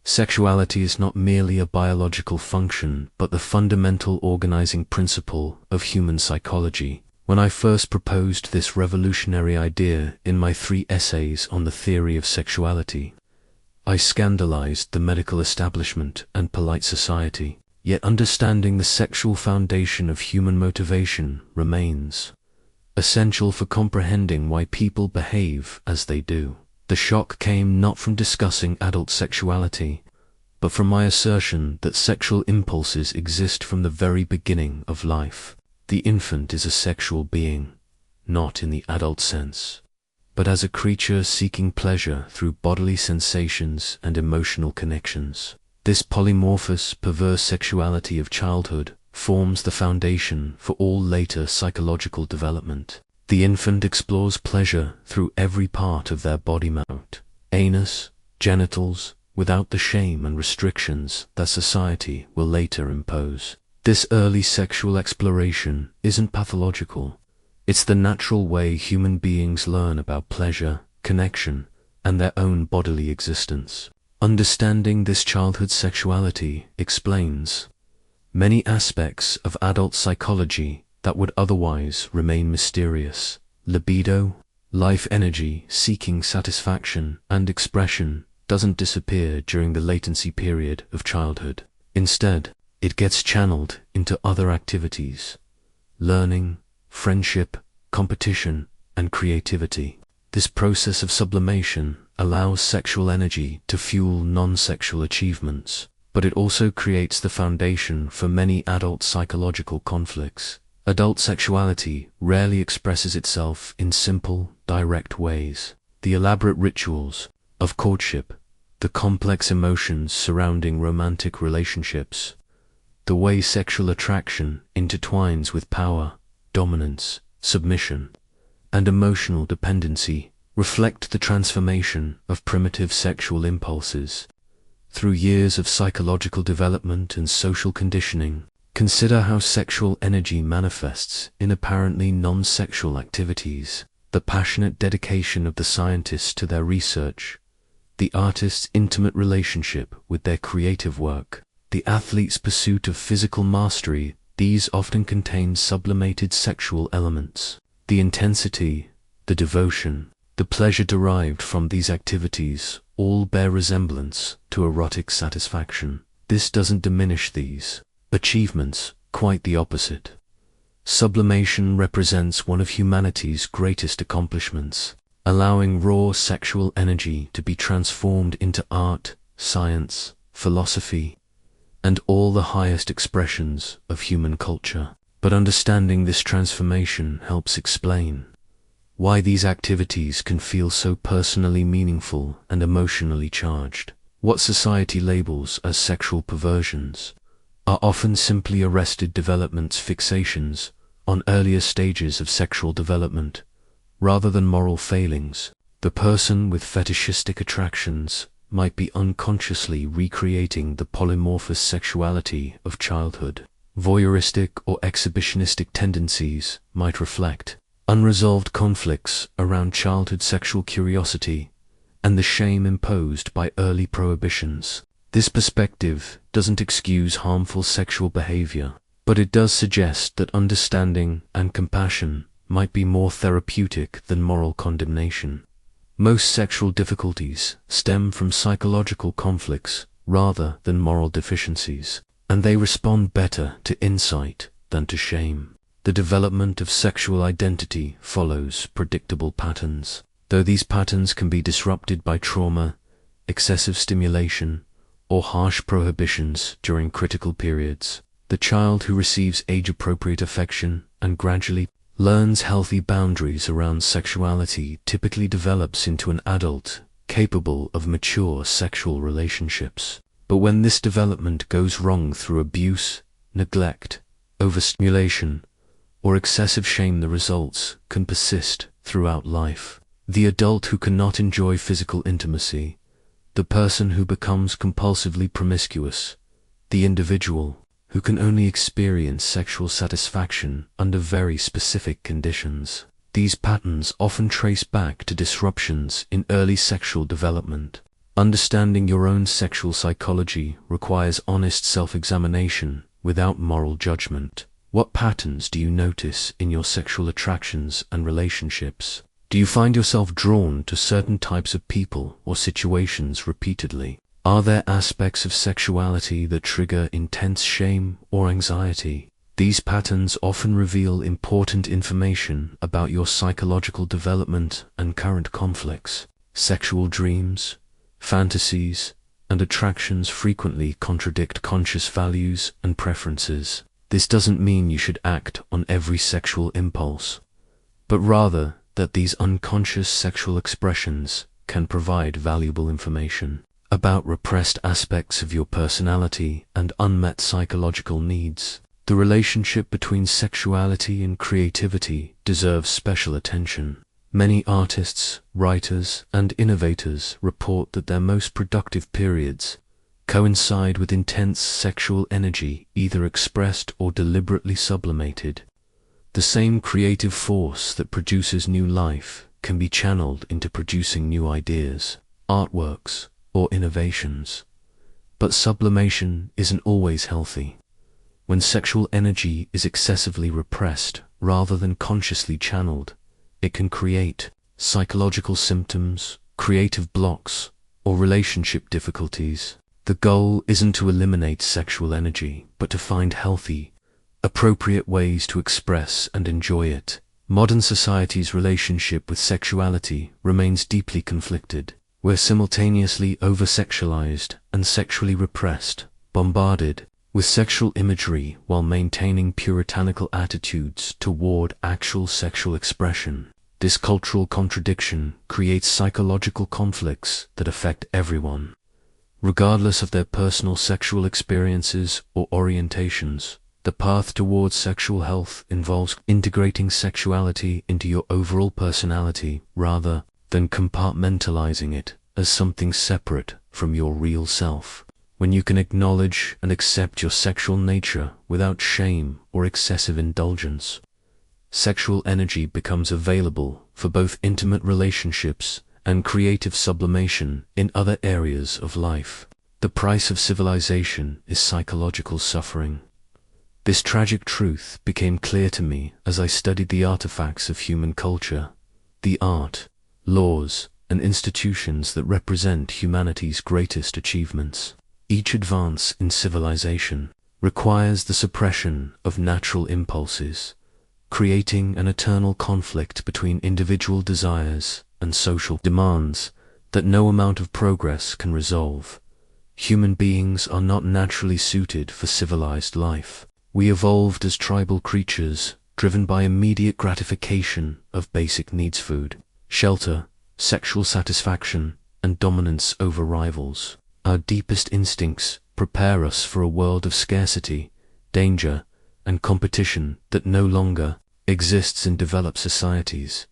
S1: Sexuality is not merely a biological function, but the fundamental organizing principle of human psychology. When I first proposed this revolutionary idea in my 3 essays on the theory of sexuality, I scandalized the medical establishment and polite society. Yet understanding the sexual foundation of human motivation remains essential for comprehending why people behave as they do. The shock came not from discussing adult sexuality, but from my assertion that sexual impulses exist from the very beginning of life. The infant is a sexual being, not in the adult sense, but as a creature seeking pleasure through bodily sensations and emotional connections. This polymorphous, perverse sexuality of childhood forms the foundation for all later psychological development. The infant explores pleasure through every part of their body mount, anus, genitals, without the shame and restrictions that society will later impose. This early sexual exploration isn't pathological. It's the natural way human beings learn about pleasure, connection, and their own bodily existence. Understanding this childhood sexuality explains many aspects of adult psychology that would otherwise remain mysterious. Libido, life energy seeking satisfaction and expression, doesn't disappear during the latency period of childhood. Instead, it gets channeled into other activities: learning, friendship, competition, and creativity. This process of sublimation allows sexual energy to fuel non-sexual achievements, but it also creates the foundation for many adult psychological conflicts. Adult sexuality rarely expresses itself in simple, direct ways. The elaborate rituals of courtship, the complex emotions surrounding romantic relationships, the way sexual attraction intertwines with power, dominance, submission, and emotional dependency reflect the transformation of primitive sexual impulses. Through years of psychological development and social conditioning, consider how sexual energy manifests in apparently non-sexual activities. The passionate dedication of the scientists to their research, the artist's intimate relationship with their creative work, the athlete's pursuit of physical mastery, these often contain sublimated sexual elements. The intensity, the devotion, the pleasure derived from these activities all bear resemblance to erotic satisfaction. This doesn't diminish these achievements, quite the opposite. Sublimation represents one of humanity's greatest accomplishments, allowing raw sexual energy to be transformed into art, science, philosophy, and all the highest expressions of human culture. But understanding this transformation helps explain why these activities can feel so personally meaningful and emotionally charged. What society labels as sexual perversions are often simply arrested development's fixations on earlier stages of sexual development, rather than moral failings. The person with fetishistic attractions might be unconsciously recreating the polymorphous sexuality of childhood. Voyeuristic or exhibitionistic tendencies might reflect unresolved conflicts around childhood sexual curiosity and the shame imposed by early prohibitions. This perspective doesn't excuse harmful sexual behavior, but it does suggest that understanding and compassion might be more therapeutic than moral condemnation. Most sexual difficulties stem from psychological conflicts rather than moral deficiencies, and they respond better to insight than to shame. The development of sexual identity follows predictable patterns, though these patterns can be disrupted by trauma, excessive stimulation, or harsh prohibitions during critical periods. The child who receives age-appropriate affection and gradually learns healthy boundaries around sexuality typically develops into an adult capable of mature sexual relationships. But when this development goes wrong through abuse, neglect, overstimulation, or excessive shame, the results can persist throughout life. The adult who cannot enjoy physical intimacy, the person who becomes compulsively promiscuous, the individual who can only experience sexual satisfaction under very specific conditions. These patterns often trace back to disruptions in early sexual development. Understanding your own sexual psychology requires honest self-examination without moral judgment. What patterns do you notice in your sexual attractions and relationships? Do you find yourself drawn to certain types of people or situations repeatedly? Are there aspects of sexuality that trigger intense shame or anxiety? These patterns often reveal important information about your psychological development and current conflicts. Sexual dreams, fantasies, and attractions frequently contradict conscious values and preferences. This doesn't mean you should act on every sexual impulse, but rather that these unconscious sexual expressions can provide valuable information about repressed aspects of your personality and unmet psychological needs. The relationship between sexuality and creativity deserves special attention. Many artists, writers, and innovators report that their most productive periods coincide with intense sexual energy, either expressed or deliberately sublimated. The same creative force that produces new life can be channeled into producing new ideas, artworks, or innovations. But sublimation isn't always healthy. When sexual energy is excessively repressed rather than consciously channeled, it can create psychological symptoms, creative blocks, or relationship difficulties. The goal isn't to eliminate sexual energy, but to find healthy, appropriate ways to express and enjoy it. Modern society's relationship with sexuality remains deeply conflicted. We're simultaneously over-sexualized and sexually repressed, bombarded with sexual imagery while maintaining puritanical attitudes toward actual sexual expression. This cultural contradiction creates psychological conflicts that affect everyone, regardless of their personal sexual experiences or orientations. The path towards sexual health involves integrating sexuality into your overall personality rather than compartmentalizing it as something separate from your real self. When you can acknowledge and accept your sexual nature without shame or excessive indulgence, sexual energy becomes available for both intimate relationships and creative sublimation in other areas of life. The price of civilization is psychological suffering. This tragic truth became clear to me as I studied the artifacts of human culture, the art, laws, and institutions that represent humanity's greatest achievements. Each advance in civilization requires the suppression of natural impulses, creating an eternal conflict between individual desires and social demands that no amount of progress can resolve. Human beings are not naturally suited for civilized life. We evolved as tribal creatures, driven by immediate gratification of basic needs: food, shelter, sexual satisfaction, and dominance over rivals. Our deepest instincts prepare us for a world of scarcity, danger, and competition that no longer exists in developed societies.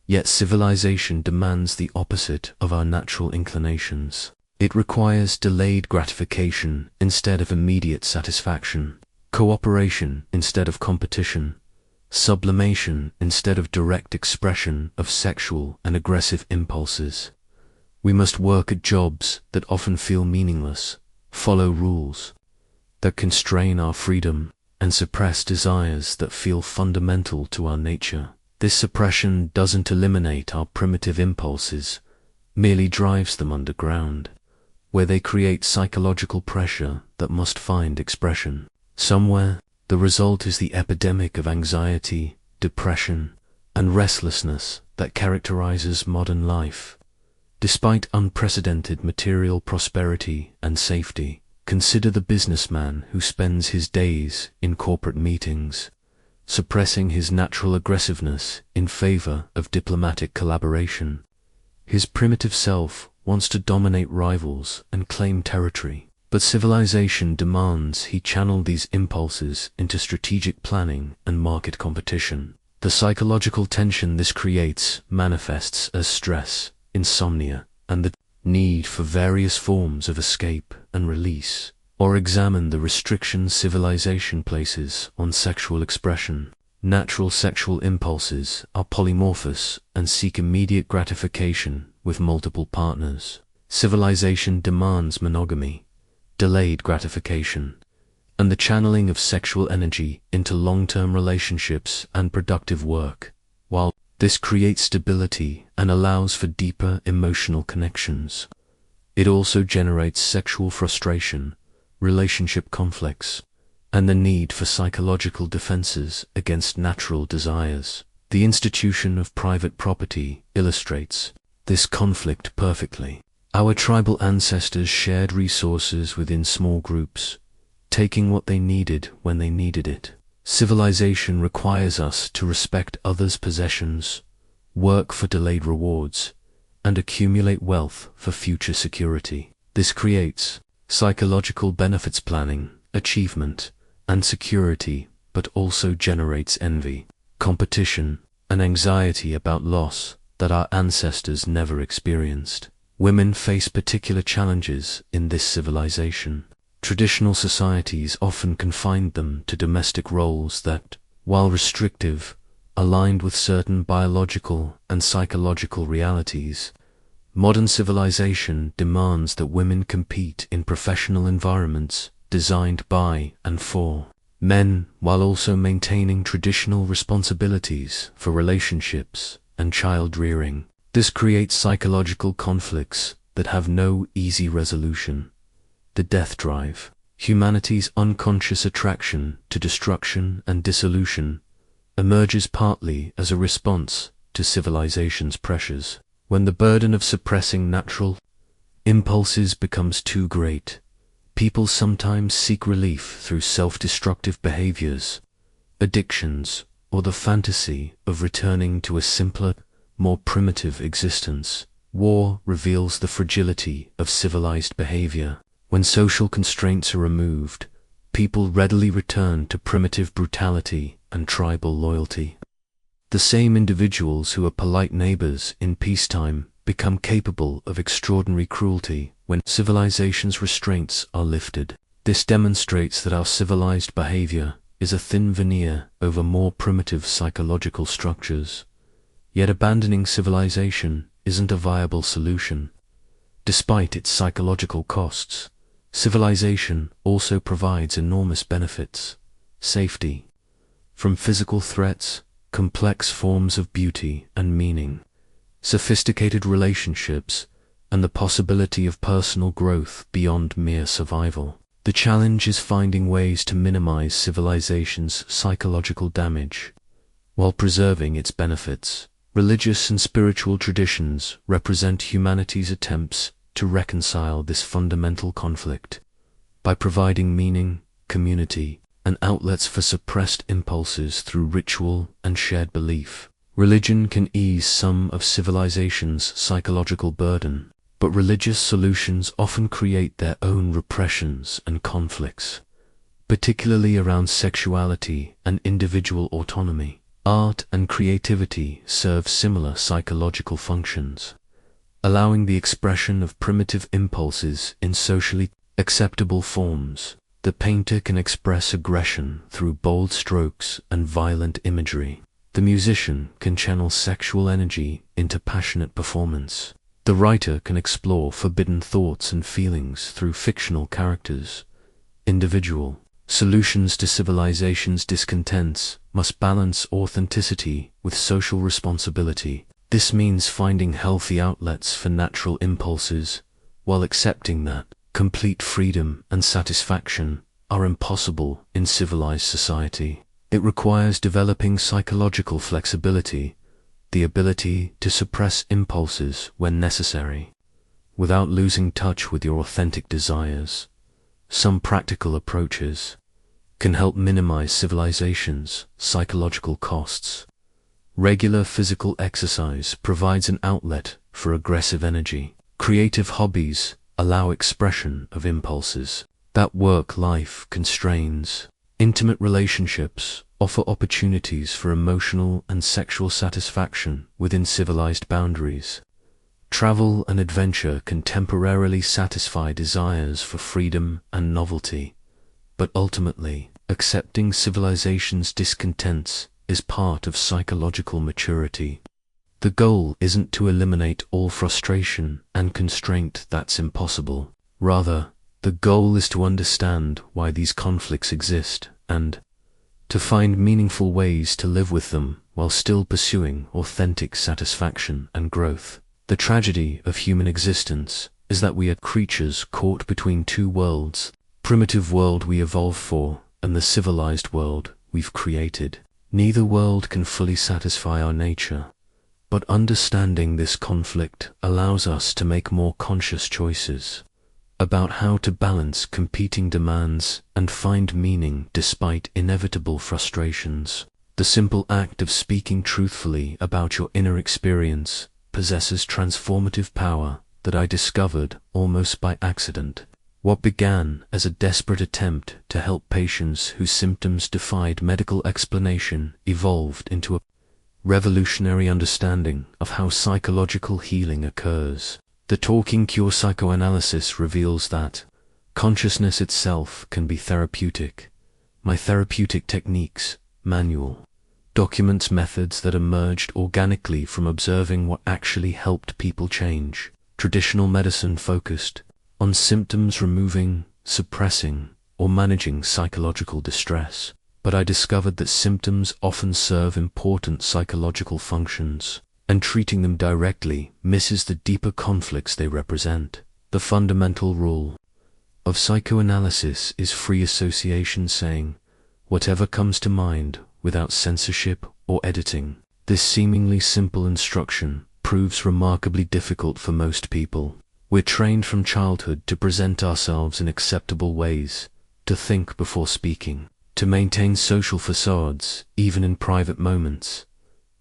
S1: Yet civilization demands the opposite of our natural inclinations. It requires delayed gratification instead of immediate satisfaction, cooperation instead of competition, sublimation instead of direct expression of sexual and aggressive impulses. We must work at jobs that often feel meaningless, follow rules that constrain our freedom, and suppress desires that feel fundamental to our nature. This suppression doesn't eliminate our primitive impulses, merely drives them underground. where they create psychological pressure that must find expression somewhere. The result is the epidemic of anxiety, depression, and restlessness that characterizes modern life. Despite unprecedented material prosperity and safety, consider the businessman who spends his days in corporate meetings, suppressing his natural aggressiveness in favor of diplomatic collaboration. His primitive self wants to dominate rivals and claim territory, but civilization demands he channel these impulses into strategic planning and market competition. The psychological tension this creates manifests as stress, insomnia, and the need for various forms of escape and release. Or examine the restrictions civilization places on sexual expression. Natural sexual impulses are polymorphous and seek immediate gratification with multiple partners. Civilization demands monogamy, delayed gratification, and the channeling of sexual energy into long-term relationships and productive work. While this creates stability and allows for deeper emotional connections, it also generates sexual frustration, relationship conflicts, and the need for psychological defenses against natural desires. The institution of private property illustrates this conflict perfectly. Our tribal ancestors shared resources within small groups, taking what they needed when they needed it. Civilization requires us to respect others' possessions, work for delayed rewards, and accumulate wealth for future security. This creates psychological benefits planning, achievement, and security, but also generates envy, competition, and anxiety about loss that our ancestors never experienced. Women face particular challenges in this civilization. Traditional societies often confined them to domestic roles that, while restrictive, aligned with certain biological and psychological realities. Modern civilization demands that women compete in professional environments designed by and for men, while also maintaining traditional responsibilities for relationships and child rearing. This creates psychological conflicts that have no easy resolution. The death drive, humanity's unconscious attraction to destruction and dissolution, emerges partly as a response to civilization's pressures. When the burden of suppressing natural impulses becomes too great, people sometimes seek relief through self-destructive behaviors, addictions, or the fantasy of returning to a simpler, more primitive existence. War reveals the fragility of civilized behavior. When social constraints are removed, people readily return to primitive brutality and tribal loyalty. The same individuals who are polite neighbors in peacetime become capable of extraordinary cruelty when civilization's restraints are lifted. This demonstrates that our civilized behavior is a thin veneer over more primitive psychological structures. Yet abandoning civilization isn't a viable solution. Despite its psychological costs, civilization also provides enormous benefits: safety from physical threats, complex forms of beauty and meaning, sophisticated relationships, and the possibility of personal growth beyond mere survival. The challenge is finding ways to minimize civilization's psychological damage while preserving its benefits. Religious and spiritual traditions represent humanity's attempts to reconcile this fundamental conflict by providing meaning, community, and outlets for suppressed impulses through ritual and shared belief. Religion can ease some of civilization's psychological burden, but religious solutions often create their own repressions and conflicts, particularly around sexuality and individual autonomy. Art and creativity serve similar psychological functions, allowing the expression of primitive impulses in socially acceptable forms. The painter can express aggression through bold strokes and violent imagery. The musician can channel sexual energy into passionate performance. The writer can explore forbidden thoughts and feelings through fictional characters. Individual solutions to civilization's discontents must balance authenticity with social responsibility. This means finding healthy outlets for natural impulses while accepting that complete freedom and satisfaction are impossible in civilized society. It requires developing psychological flexibility, the ability to suppress impulses when necessary, without losing touch with your authentic desires. Some practical approaches can help minimize civilization's psychological costs. Regular physical exercise provides an outlet for aggressive energy. Creative hobbies allow expression of impulses that work-life constrains. Intimate relationships offer opportunities for emotional and sexual satisfaction within civilized boundaries. Travel and adventure can temporarily satisfy desires for freedom and novelty, but ultimately, accepting civilization's discontents is part of psychological maturity. The goal isn't to eliminate all frustration and constraint. That's impossible. Rather, the goal is to understand why these conflicts exist and to find meaningful ways to live with them while still pursuing authentic satisfaction and growth. The tragedy of human existence is that we are creatures caught between two worlds: primitive world we evolved for and the civilized world we've created. Neither world can fully satisfy our nature, but understanding this conflict allows us to make more conscious choices about how to balance competing demands and find meaning despite inevitable frustrations. The simple act of speaking truthfully about your inner experience possesses transformative power that I discovered almost by accident. What began as a desperate attempt to help patients whose symptoms defied medical explanation evolved into a revolutionary understanding of how psychological healing occurs. The Talking Cure psychoanalysis reveals that consciousness itself can be therapeutic. My Therapeutic Techniques manual documents methods that emerged organically from observing what actually helped people change. Traditional medicine focused on symptoms removing, suppressing, or managing psychological distress. But I discovered that symptoms often serve important psychological functions, and treating them directly misses the deeper conflicts they represent. The fundamental rule of psychoanalysis is free association, saying whatever comes to mind without censorship or editing. This seemingly simple instruction proves remarkably difficult for most people. We're trained from childhood to present ourselves in acceptable ways, to think before speaking, to maintain social facades, even in private moments.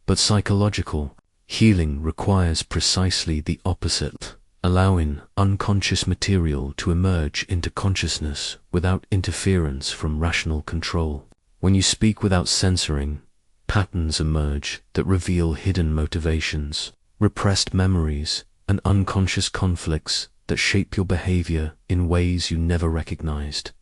S1: But psychological healing requires precisely the opposite, allowing unconscious material to emerge into consciousness without interference from rational control. When you speak without censoring, patterns emerge that reveal hidden motivations, repressed memories, and unconscious conflicts that shape your behavior in ways you never recognized.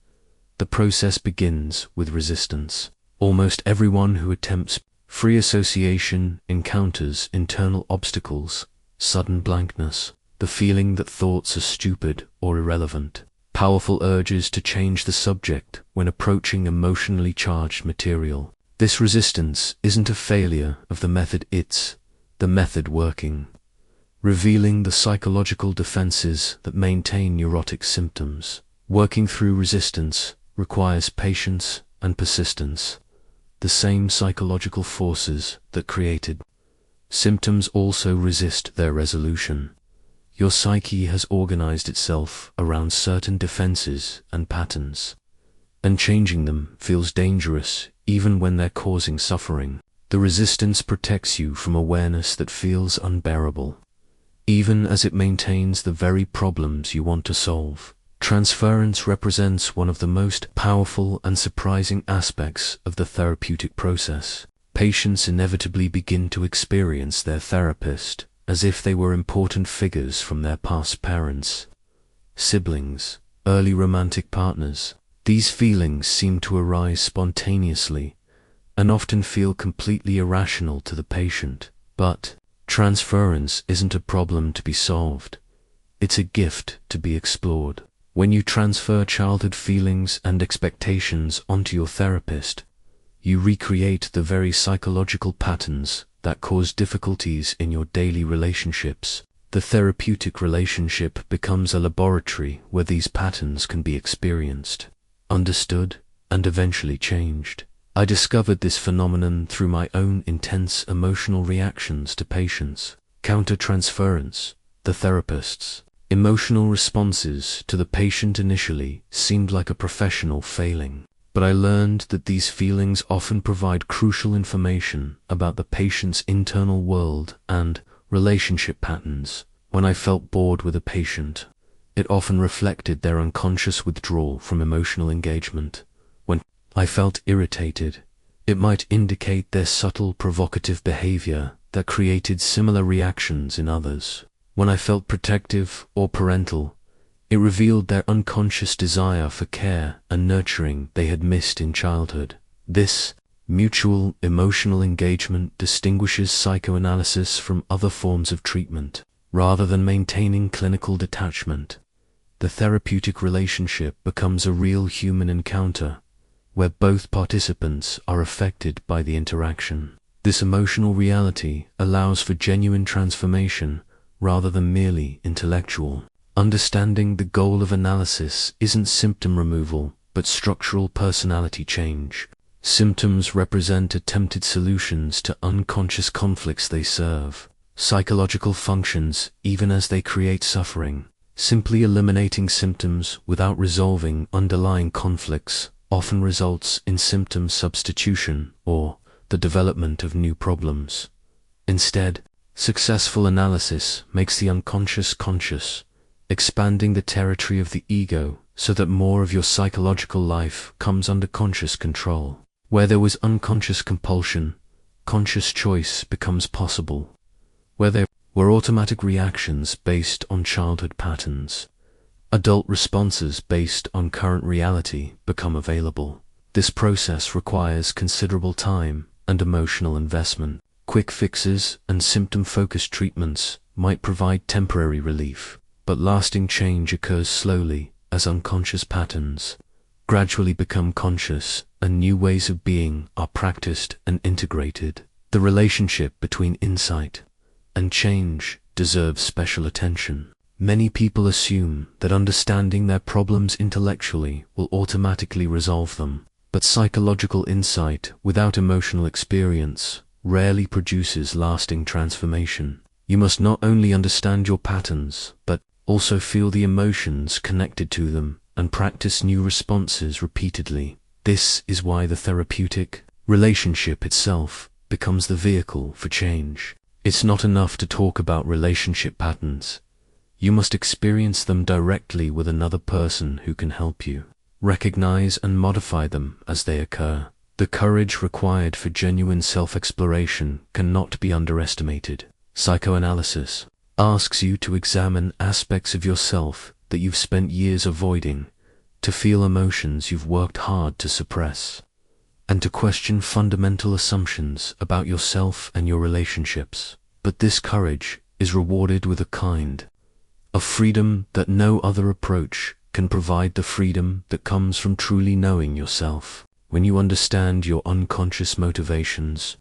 S1: The process begins with resistance. Almost everyone who attempts free association encounters internal obstacles: sudden blankness, the feeling that thoughts are stupid or irrelevant, powerful urges to change the subject when approaching emotionally charged material. This resistance isn't a failure of the method, it's the method working, revealing the psychological defenses that maintain neurotic symptoms. Working through resistance requires patience and persistence. The same psychological forces that created symptoms also resist their resolution. Your psyche has organized itself around certain defenses and patterns, and changing them feels dangerous even when they're causing suffering. The resistance protects you from awareness that feels unbearable, even as it maintains the very problems you want to solve. Transference represents one of the most powerful and surprising aspects of the therapeutic process. Patients inevitably begin to experience their therapist as if they were important figures from their past parents, siblings, early romantic partners. These feelings seem to arise spontaneously and often feel completely irrational to the patient. But transference isn't a problem to be solved. It's a gift to be explored. When you transfer childhood feelings and expectations onto your therapist, you recreate the very psychological patterns that cause difficulties in your daily relationships. The therapeutic relationship becomes a laboratory where these patterns can be experienced, understood, and eventually changed. I discovered this phenomenon through my own intense emotional reactions to patients. Countertransference, the therapist's emotional responses to the patient initially seemed like a professional failing, but I learned that these feelings often provide crucial information about the patient's internal world and relationship patterns. When I felt bored with a patient, it often reflected their unconscious withdrawal from emotional engagement. When I felt irritated, it might indicate their subtle provocative behavior that created similar reactions in others. When I felt protective or parental, it revealed their unconscious desire for care and nurturing they had missed in childhood. This mutual emotional engagement distinguishes psychoanalysis from other forms of treatment. Rather than maintaining clinical detachment, the therapeutic relationship becomes a real human encounter, where both participants are affected by the interaction. This emotional reality allows for genuine transformation rather than merely intellectual. Understanding the goal of analysis isn't symptom removal, but structural personality change. Symptoms represent attempted solutions to unconscious conflicts they serve. Psychological functions, even as they create suffering. Simply eliminating symptoms without resolving underlying conflicts often results in symptom substitution or the development of new problems. Instead, successful analysis makes the unconscious conscious, expanding the territory of the ego so that more of your psychological life comes under conscious control. Where there was unconscious compulsion, conscious choice becomes possible. Where there were automatic reactions based on childhood patterns, adult responses based on current reality become available. This process requires considerable time and emotional investment. Quick fixes and symptom-focused treatments might provide temporary relief, but lasting change occurs slowly as unconscious patterns gradually become conscious and new ways of being are practiced and integrated. The relationship between insight and change deserves special attention. Many people assume that understanding their problems intellectually will automatically resolve them, but psychological insight without emotional experience rarely produces lasting transformation. You must not only understand your patterns, but also feel the emotions connected to them and practice new responses repeatedly. This is why the therapeutic relationship itself becomes the vehicle for change. It's not enough to talk about relationship patterns. You must experience them directly with another person who can help you. Recognize and modify them as they occur. The courage required for genuine self-exploration cannot be underestimated. Psychoanalysis asks you to examine aspects of yourself that you've spent years avoiding, to feel emotions you've worked hard to suppress, and to question fundamental assumptions about yourself and your relationships. But this courage is rewarded with a kind of freedom that no other approach can provide, the freedom that comes from truly knowing yourself. When you understand your unconscious motivations,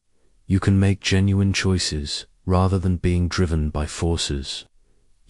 S1: you can make genuine choices rather than being driven by forces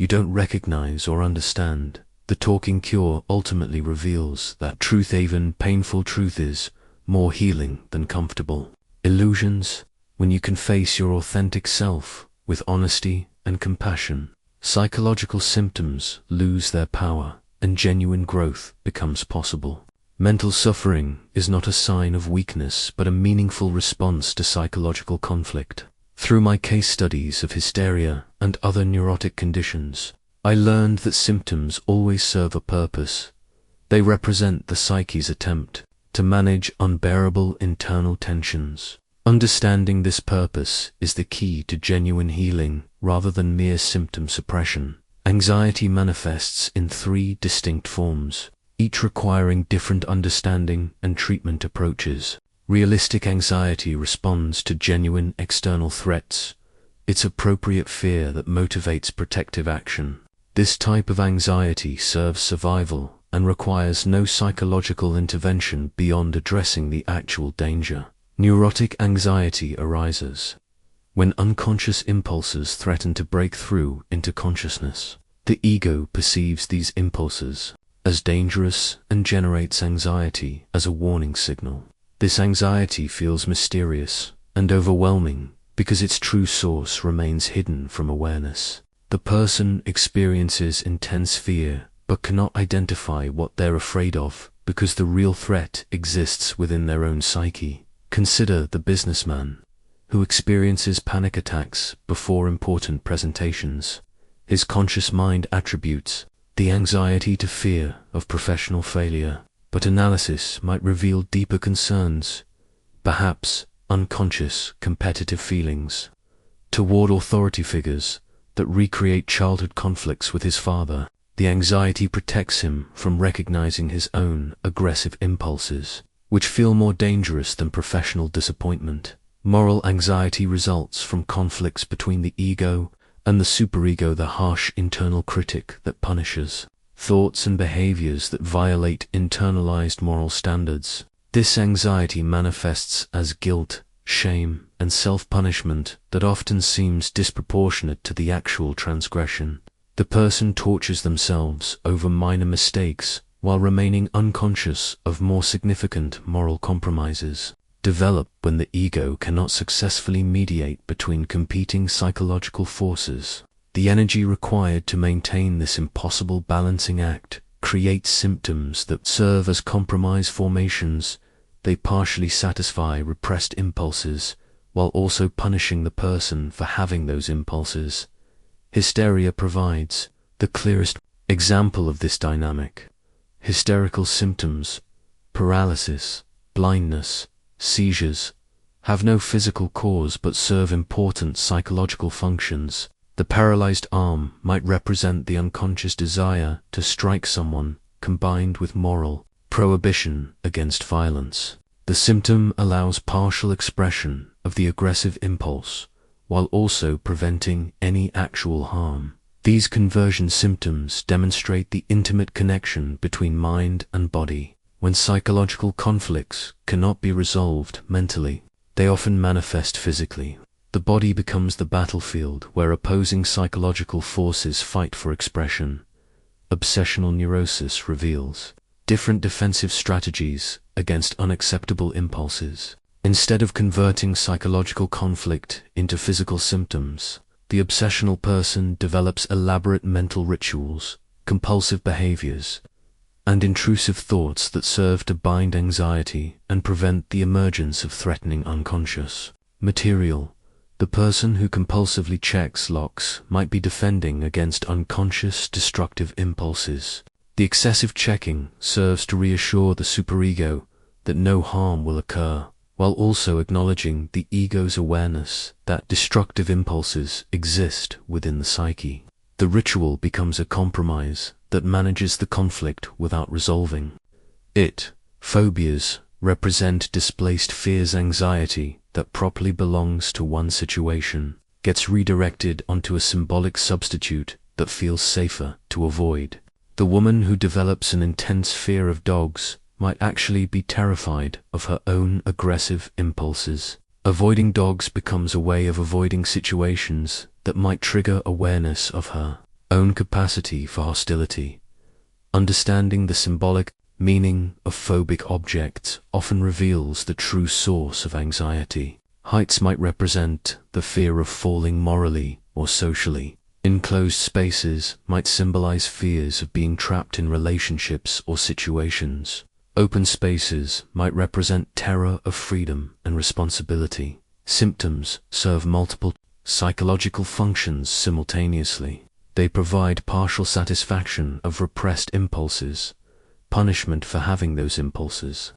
S1: you don't recognize or understand. The Talking Cure ultimately reveals that truth, even painful truth, is more healing than comfortable illusions. When you can face your authentic self with honesty and compassion, psychological symptoms lose their power and genuine growth becomes possible. Mental suffering is not a sign of weakness, but a meaningful response to psychological conflict. Through my case studies of hysteria and other neurotic conditions, I learned that symptoms always serve a purpose. They represent the psyche's attempt to manage unbearable internal tensions. Understanding this purpose is the key to genuine healing rather than mere symptom suppression. Anxiety manifests in 3 distinct forms, each requiring different understanding and treatment approaches. Realistic anxiety responds to genuine external threats. It's appropriate fear that motivates protective action. This type of anxiety serves survival and requires no psychological intervention beyond addressing the actual danger. Neurotic anxiety arises when unconscious impulses threaten to break through into consciousness. The ego perceives these impulses as dangerous and generates anxiety as a warning signal. This anxiety feels mysterious and overwhelming because its true source remains hidden from awareness. The person experiences intense fear but cannot identify what they're afraid of because the real threat exists within their own psyche. Consider the businessman who experiences panic attacks before important presentations. His conscious mind attributes the anxiety to fear of professional failure, but analysis might reveal deeper concerns, perhaps unconscious competitive feelings toward authority figures that recreate childhood conflicts with his father. The anxiety protects him from recognizing his own aggressive impulses, which feel more dangerous than professional disappointment. Moral anxiety results from conflicts between the ego and the superego, the harsh internal critic that punishes thoughts and behaviors that violate internalized moral standards. This anxiety manifests as guilt, shame, and self-punishment that often seems disproportionate to the actual transgression. The person tortures themselves over minor mistakes while remaining unconscious of more significant moral compromises. Develop when the ego cannot successfully mediate between competing psychological forces. The energy required to maintain this impossible balancing act creates symptoms that serve as compromise formations. They partially satisfy repressed impulses while also punishing the person for having those impulses. Hysteria provides the clearest example of this dynamic. Hysterical symptoms, paralysis, blindness, seizures, have no physical cause but serve important psychological functions. The paralyzed arm might represent the unconscious desire to strike someone combined with moral prohibition against violence. The symptom allows partial expression of the aggressive impulse while also preventing any actual harm. These conversion symptoms demonstrate the intimate connection between mind and body. When psychological conflicts cannot be resolved mentally, they often manifest physically. The body becomes the battlefield where opposing psychological forces fight for expression. Obsessional neurosis reveals different defensive strategies against unacceptable impulses. Instead of converting psychological conflict into physical symptoms, the obsessional person develops elaborate mental rituals, compulsive behaviors, and intrusive thoughts that serve to bind anxiety and prevent the emergence of threatening unconscious material. The person who compulsively checks locks might be defending against unconscious destructive impulses. The excessive checking serves to reassure the superego that no harm will occur, while also acknowledging the ego's awareness that destructive impulses exist within the psyche. The ritual becomes a compromise that manages the conflict without resolving it. Phobias represent displaced fears. Anxiety that properly belongs to one situation gets redirected onto a symbolic substitute that feels safer to avoid. The woman who develops an intense fear of dogs might actually be terrified of her own aggressive impulses. Avoiding dogs becomes a way of avoiding situations that might trigger awareness of her own capacity for hostility. Understanding the symbolic meaning of phobic objects often reveals the true source of anxiety. Heights might represent the fear of falling morally or socially. Enclosed spaces might symbolize fears of being trapped in relationships or situations. Open spaces might represent terror of freedom and responsibility. Symptoms serve multiple psychological functions simultaneously. They provide partial satisfaction of repressed impulses, punishment for having those impulses,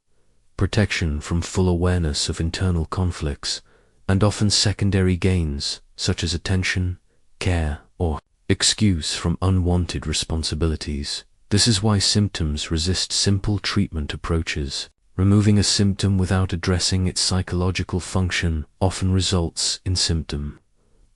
S1: protection from full awareness of internal conflicts, and often secondary gains such as attention, care, or excuse from unwanted responsibilities. This is why symptoms resist simple treatment approaches. Removing a symptom without addressing its psychological function often results in symptom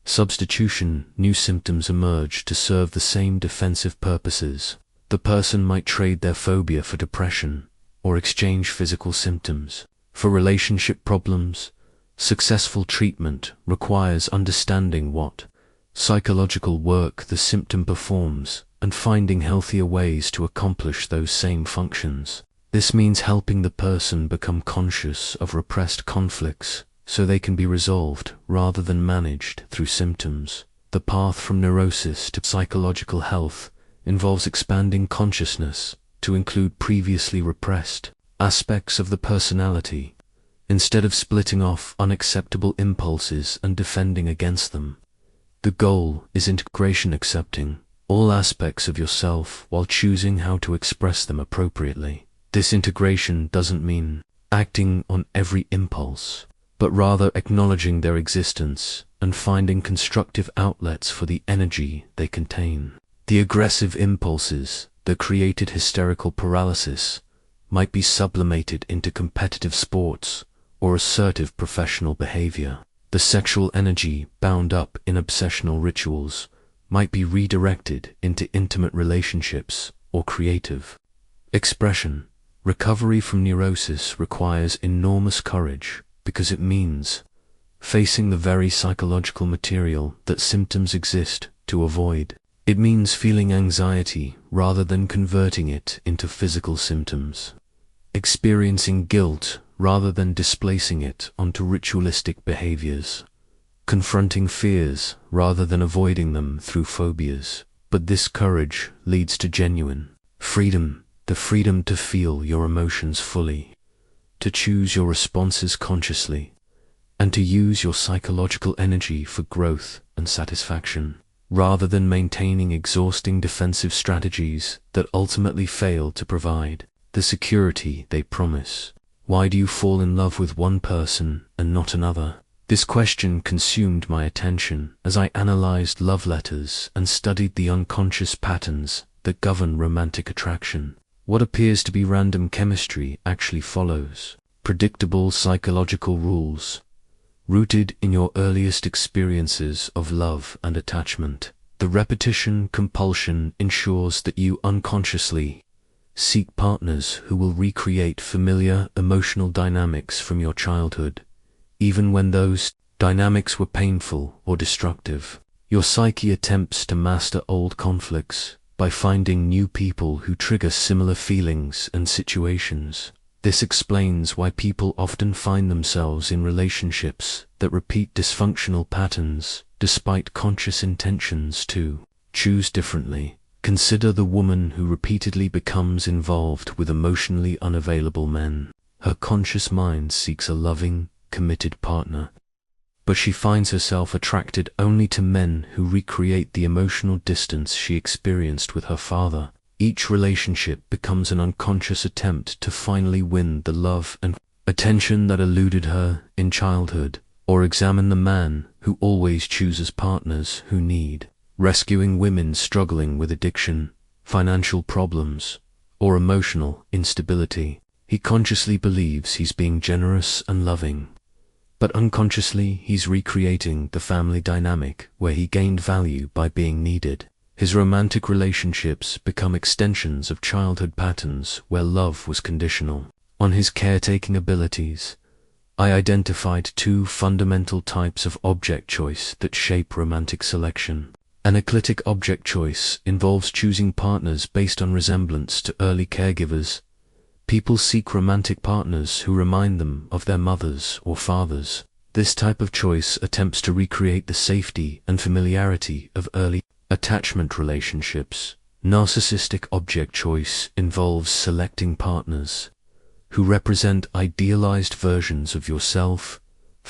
S1: substitution. New symptoms emerge to serve the same defensive purposes. The person might trade their phobia for depression, or exchange physical symptoms for relationship problems, Successful treatment requires understanding what psychological work the symptom performs and finding healthier ways to accomplish those same functions. This means helping the person become conscious of repressed conflicts so they can be resolved rather than managed through symptoms. The path from neurosis to psychological health involves expanding consciousness to include previously repressed aspects of the personality, instead of splitting off unacceptable impulses and defending against them. The goal is integration, accepting all aspects of yourself while choosing how to express them appropriately. This integration doesn't mean acting on every impulse, but rather acknowledging their existence and finding constructive outlets for the energy they contain. The aggressive impulses that created hysterical paralysis might be sublimated into competitive sports or assertive professional behavior. The sexual energy bound up in obsessional rituals might be redirected into intimate relationships or creative expression. Recovery from neurosis requires enormous courage because it means facing the very psychological material that symptoms exist to avoid. It means feeling anxiety rather than converting it into physical symptoms, experiencing guilt rather than displacing it onto ritualistic behaviors, confronting fears rather than avoiding them through phobias. But this courage leads to genuine freedom, the freedom to feel your emotions fully, to choose your responses consciously, and to use your psychological energy for growth and satisfaction, rather than maintaining exhausting defensive strategies that ultimately fail to provide the security they promise. Why do you fall in love with one person and not another? This question consumed my attention as I analyzed love letters and studied the unconscious patterns that govern romantic attraction. What appears to be random chemistry actually follows predictable psychological rules, rooted in your earliest experiences of love and attachment. The repetition compulsion ensures that you unconsciously seek partners who will recreate familiar emotional dynamics from your childhood, even when those dynamics were painful or destructive. Your psyche attempts to master old conflicts by finding new people who trigger similar feelings and situations. This explains why people often find themselves in relationships that repeat dysfunctional patterns despite conscious intentions to choose differently. Consider the woman who repeatedly becomes involved with emotionally unavailable men. Her conscious mind seeks a loving, committed partner, but she finds herself attracted only to men who recreate the emotional distance she experienced with her father. Each relationship becomes an unconscious attempt to finally win the love and attention that eluded her in childhood, or examine the man who always chooses partners who need rescuing women struggling with addiction, financial problems, or emotional instability. He consciously believes he's being generous and loving, but unconsciously he's recreating the family dynamic where he gained value by being needed. His romantic relationships become extensions of childhood patterns where love was conditional on his caretaking abilities. I identified two fundamental types of object choice that shape romantic selection. Analytic object choice involves choosing partners based on resemblance to early caregivers. People seek romantic partners who remind them of their mothers or fathers. This type of choice attempts to recreate the safety and familiarity of early attachment relationships. Narcissistic object choice involves selecting partners who represent idealized versions of yourself,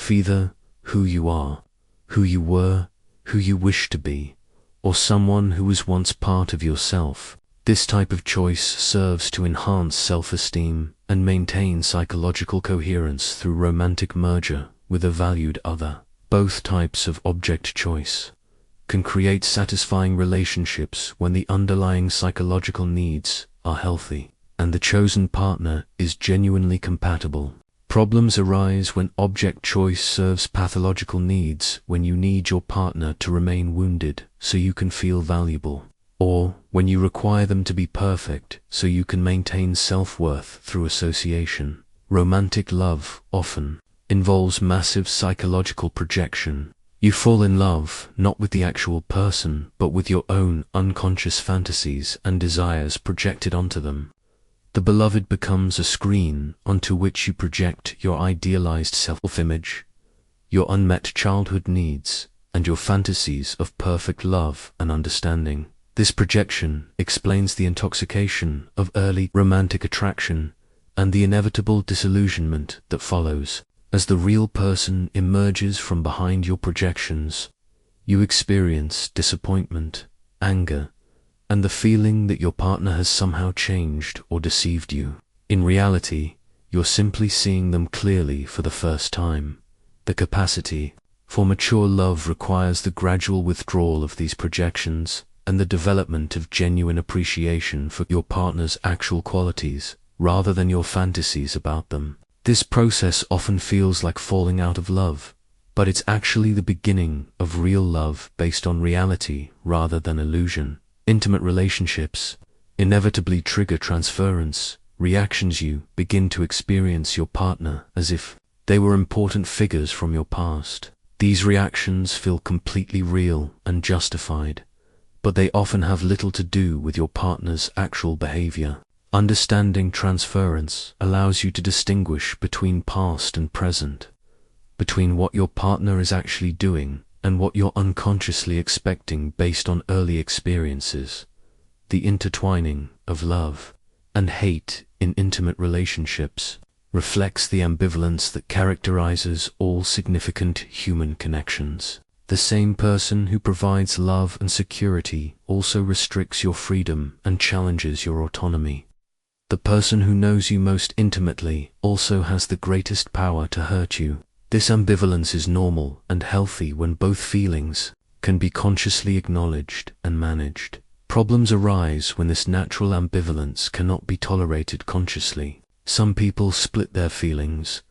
S1: either who you are, who you were, who you wish to be, or someone who was once part of yourself. This type of choice serves to enhance self-esteem and maintain psychological coherence through romantic merger with a valued other. Both types of object choice can create satisfying relationships when the underlying psychological needs are healthy and the chosen partner is genuinely compatible. Problems arise when object choice serves pathological needs, when you need your partner to remain wounded so you can feel valuable, or when you require them to be perfect so you can maintain self-worth through association. Romantic love often involves massive psychological projection. You fall in love not with the actual person, but with your own unconscious fantasies and desires projected onto them. The beloved becomes a screen onto which you project your idealized self-image, your unmet childhood needs, and your fantasies of perfect love and understanding. This projection explains the intoxication of early romantic attraction and the inevitable disillusionment that follows. As the real person emerges from behind your projections, you experience disappointment, anger, and the feeling that your partner has somehow changed or deceived you. In reality, you're simply seeing them clearly for the first time. The capacity for mature love requires the gradual withdrawal of these projections and the development of genuine appreciation for your partner's actual qualities, rather than your fantasies about them. This process often feels like falling out of love, but it's actually the beginning of real love based on reality rather than illusion. Intimate relationships inevitably trigger transference reactions. You begin to experience your partner as if they were important figures from your past. These reactions feel completely real and justified, but they often have little to do with your partner's actual behavior. Understanding transference allows you to distinguish between past and present, between what your partner is actually doing and what you're unconsciously expecting based on early experiences. The intertwining of love and hate in intimate relationships reflects the ambivalence that characterizes all significant human connections. The same person who provides love and security also restricts your freedom and challenges your autonomy. The person who knows you most intimately also has the greatest power to hurt you. This ambivalence is normal and healthy when both feelings can be consciously acknowledged and managed. Problems arise when this natural ambivalence cannot be tolerated consciously. Some people split their feelings,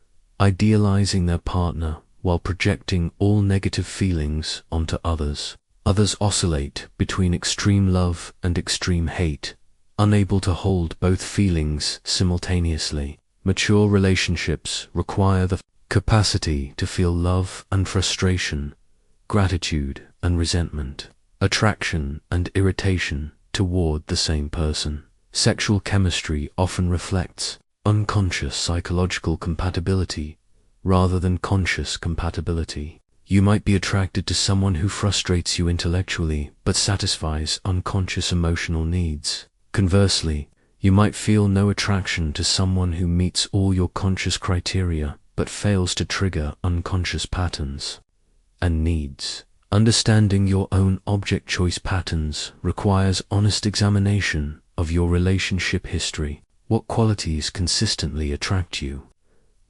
S1: idealizing their partner while projecting all negative feelings onto others. Others oscillate between extreme love and extreme hate, unable to hold both feelings simultaneously. Mature relationships require the capacity to feel love and frustration, gratitude and resentment, attraction and irritation toward the same person. Sexual chemistry often reflects unconscious psychological compatibility rather than conscious compatibility. You might be attracted to someone who frustrates you intellectually but satisfies unconscious emotional needs. Conversely, you might feel no attraction to someone who meets all your conscious criteria but fails to trigger unconscious patterns and needs. Understanding your own object choice patterns requires honest examination of your relationship history. What qualities consistently attract you?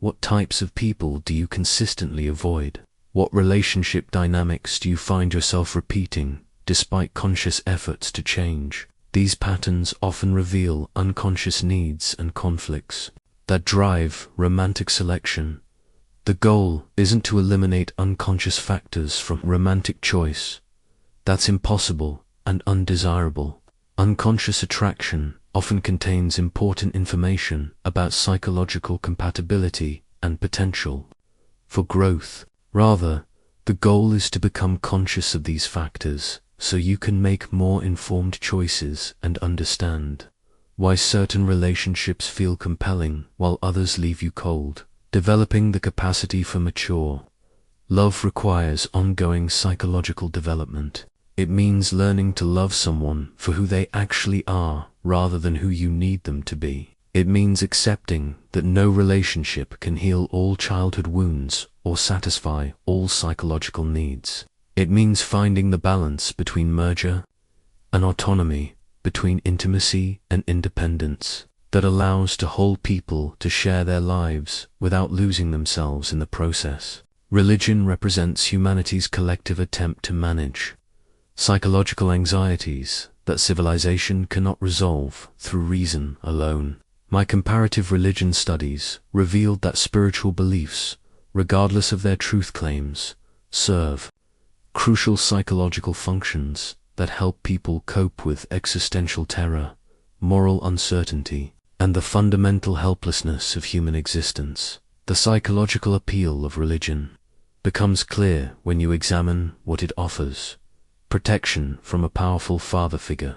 S1: What types of people do you consistently avoid? What relationship dynamics do you find yourself repeating despite conscious efforts to change? These patterns often reveal unconscious needs and conflicts that drive romantic selection. The goal isn't to eliminate unconscious factors from romantic choice. That's impossible and undesirable. Unconscious attraction often contains important information about psychological compatibility and potential for growth. Rather, the goal is to become conscious of these factors so you can make more informed choices and understand why certain relationships feel compelling while others leave you cold. Developing the capacity for mature love requires ongoing psychological development. It means learning to love someone for who they actually are rather than who you need them to be. It means accepting that no relationship can heal all childhood wounds or satisfy all psychological needs. It means finding the balance between merger and autonomy, between intimacy and independence, that allows to whole people to share their lives without losing themselves in the process. Religion represents humanity's collective attempt to manage psychological anxieties that civilization cannot resolve through reason alone. My comparative religion studies revealed that spiritual beliefs, regardless of their truth claims, serve crucial psychological functions that help people cope with existential terror, moral uncertainty, and the fundamental helplessness of human existence. The psychological appeal of religion becomes clear when you examine what it offers: protection from a powerful father figure,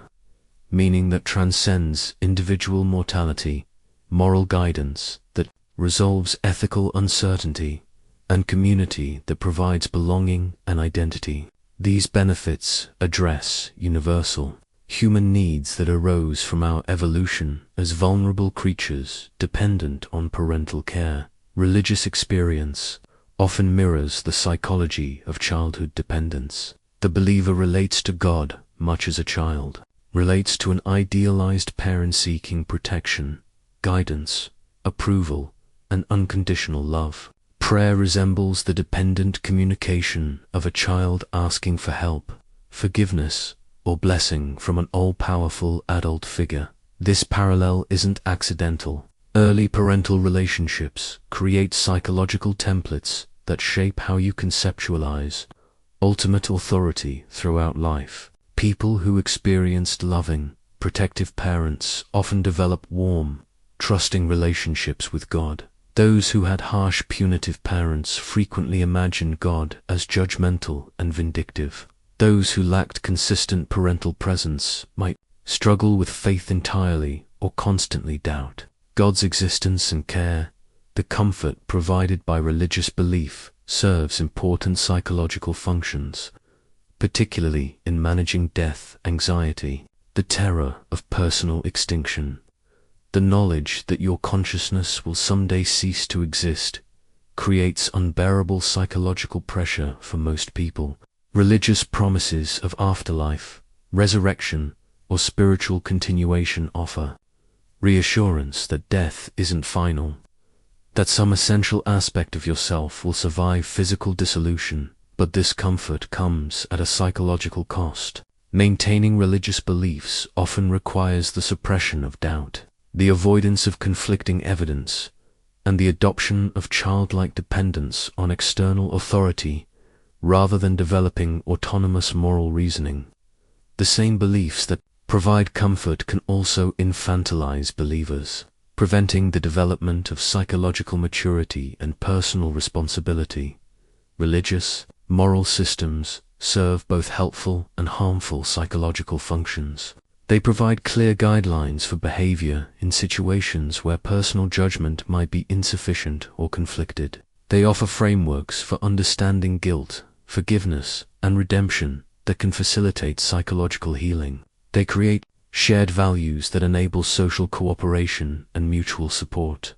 S1: meaning that transcends individual mortality, moral guidance that resolves ethical uncertainty, and community that provides belonging and identity. These benefits address universal human needs that arose from our evolution as vulnerable creatures dependent on parental care. Religious experience often mirrors the psychology of childhood dependence. The believer relates to God much as a child relates to an idealized parent seeking protection, guidance, approval, and unconditional love. Prayer resembles the dependent communication of a child asking for help, forgiveness, or blessing from an all-powerful adult figure. This parallel isn't accidental. Early parental relationships create psychological templates that shape how you conceptualize ultimate authority throughout life. People who experienced loving, protective parents often develop warm, trusting relationships with God. Those who had harsh, punitive parents frequently imagined God as judgmental and vindictive. Those who lacked consistent parental presence might struggle with faith entirely or constantly doubt God's existence and care. The comfort provided by religious belief serves important psychological functions, particularly in managing death anxiety, the terror of personal extinction. The knowledge that your consciousness will someday cease to exist creates unbearable psychological pressure for most people. Religious promises of afterlife, resurrection, or spiritual continuation offer reassurance that death isn't final, that some essential aspect of yourself will survive physical dissolution. But this comfort comes at a psychological cost. Maintaining religious beliefs often requires the suppression of doubt, the avoidance of conflicting evidence, and the adoption of childlike dependence on external authority rather than developing autonomous moral reasoning. The same beliefs that provide comfort can also infantilize believers, preventing the development of psychological maturity and personal responsibility. Religious, moral systems serve both helpful and harmful psychological functions. They provide clear guidelines for behavior in situations where personal judgment might be insufficient or conflicted. They offer frameworks for understanding guilt, forgiveness, and redemption that can facilitate psychological healing. They create shared values that enable social cooperation and mutual support.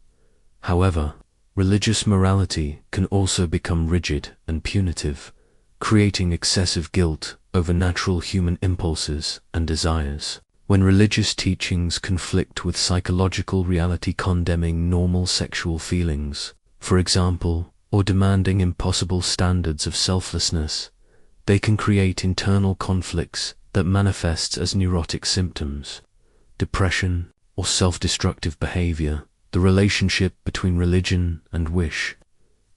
S1: However, religious morality can also become rigid and punitive, creating excessive guilt over natural human impulses and desires. When religious teachings conflict with psychological reality, condemning normal sexual feelings, for example, or demanding impossible standards of selflessness, they can create internal conflicts that manifest as neurotic symptoms, depression, or self-destructive behavior. The relationship between religion and wish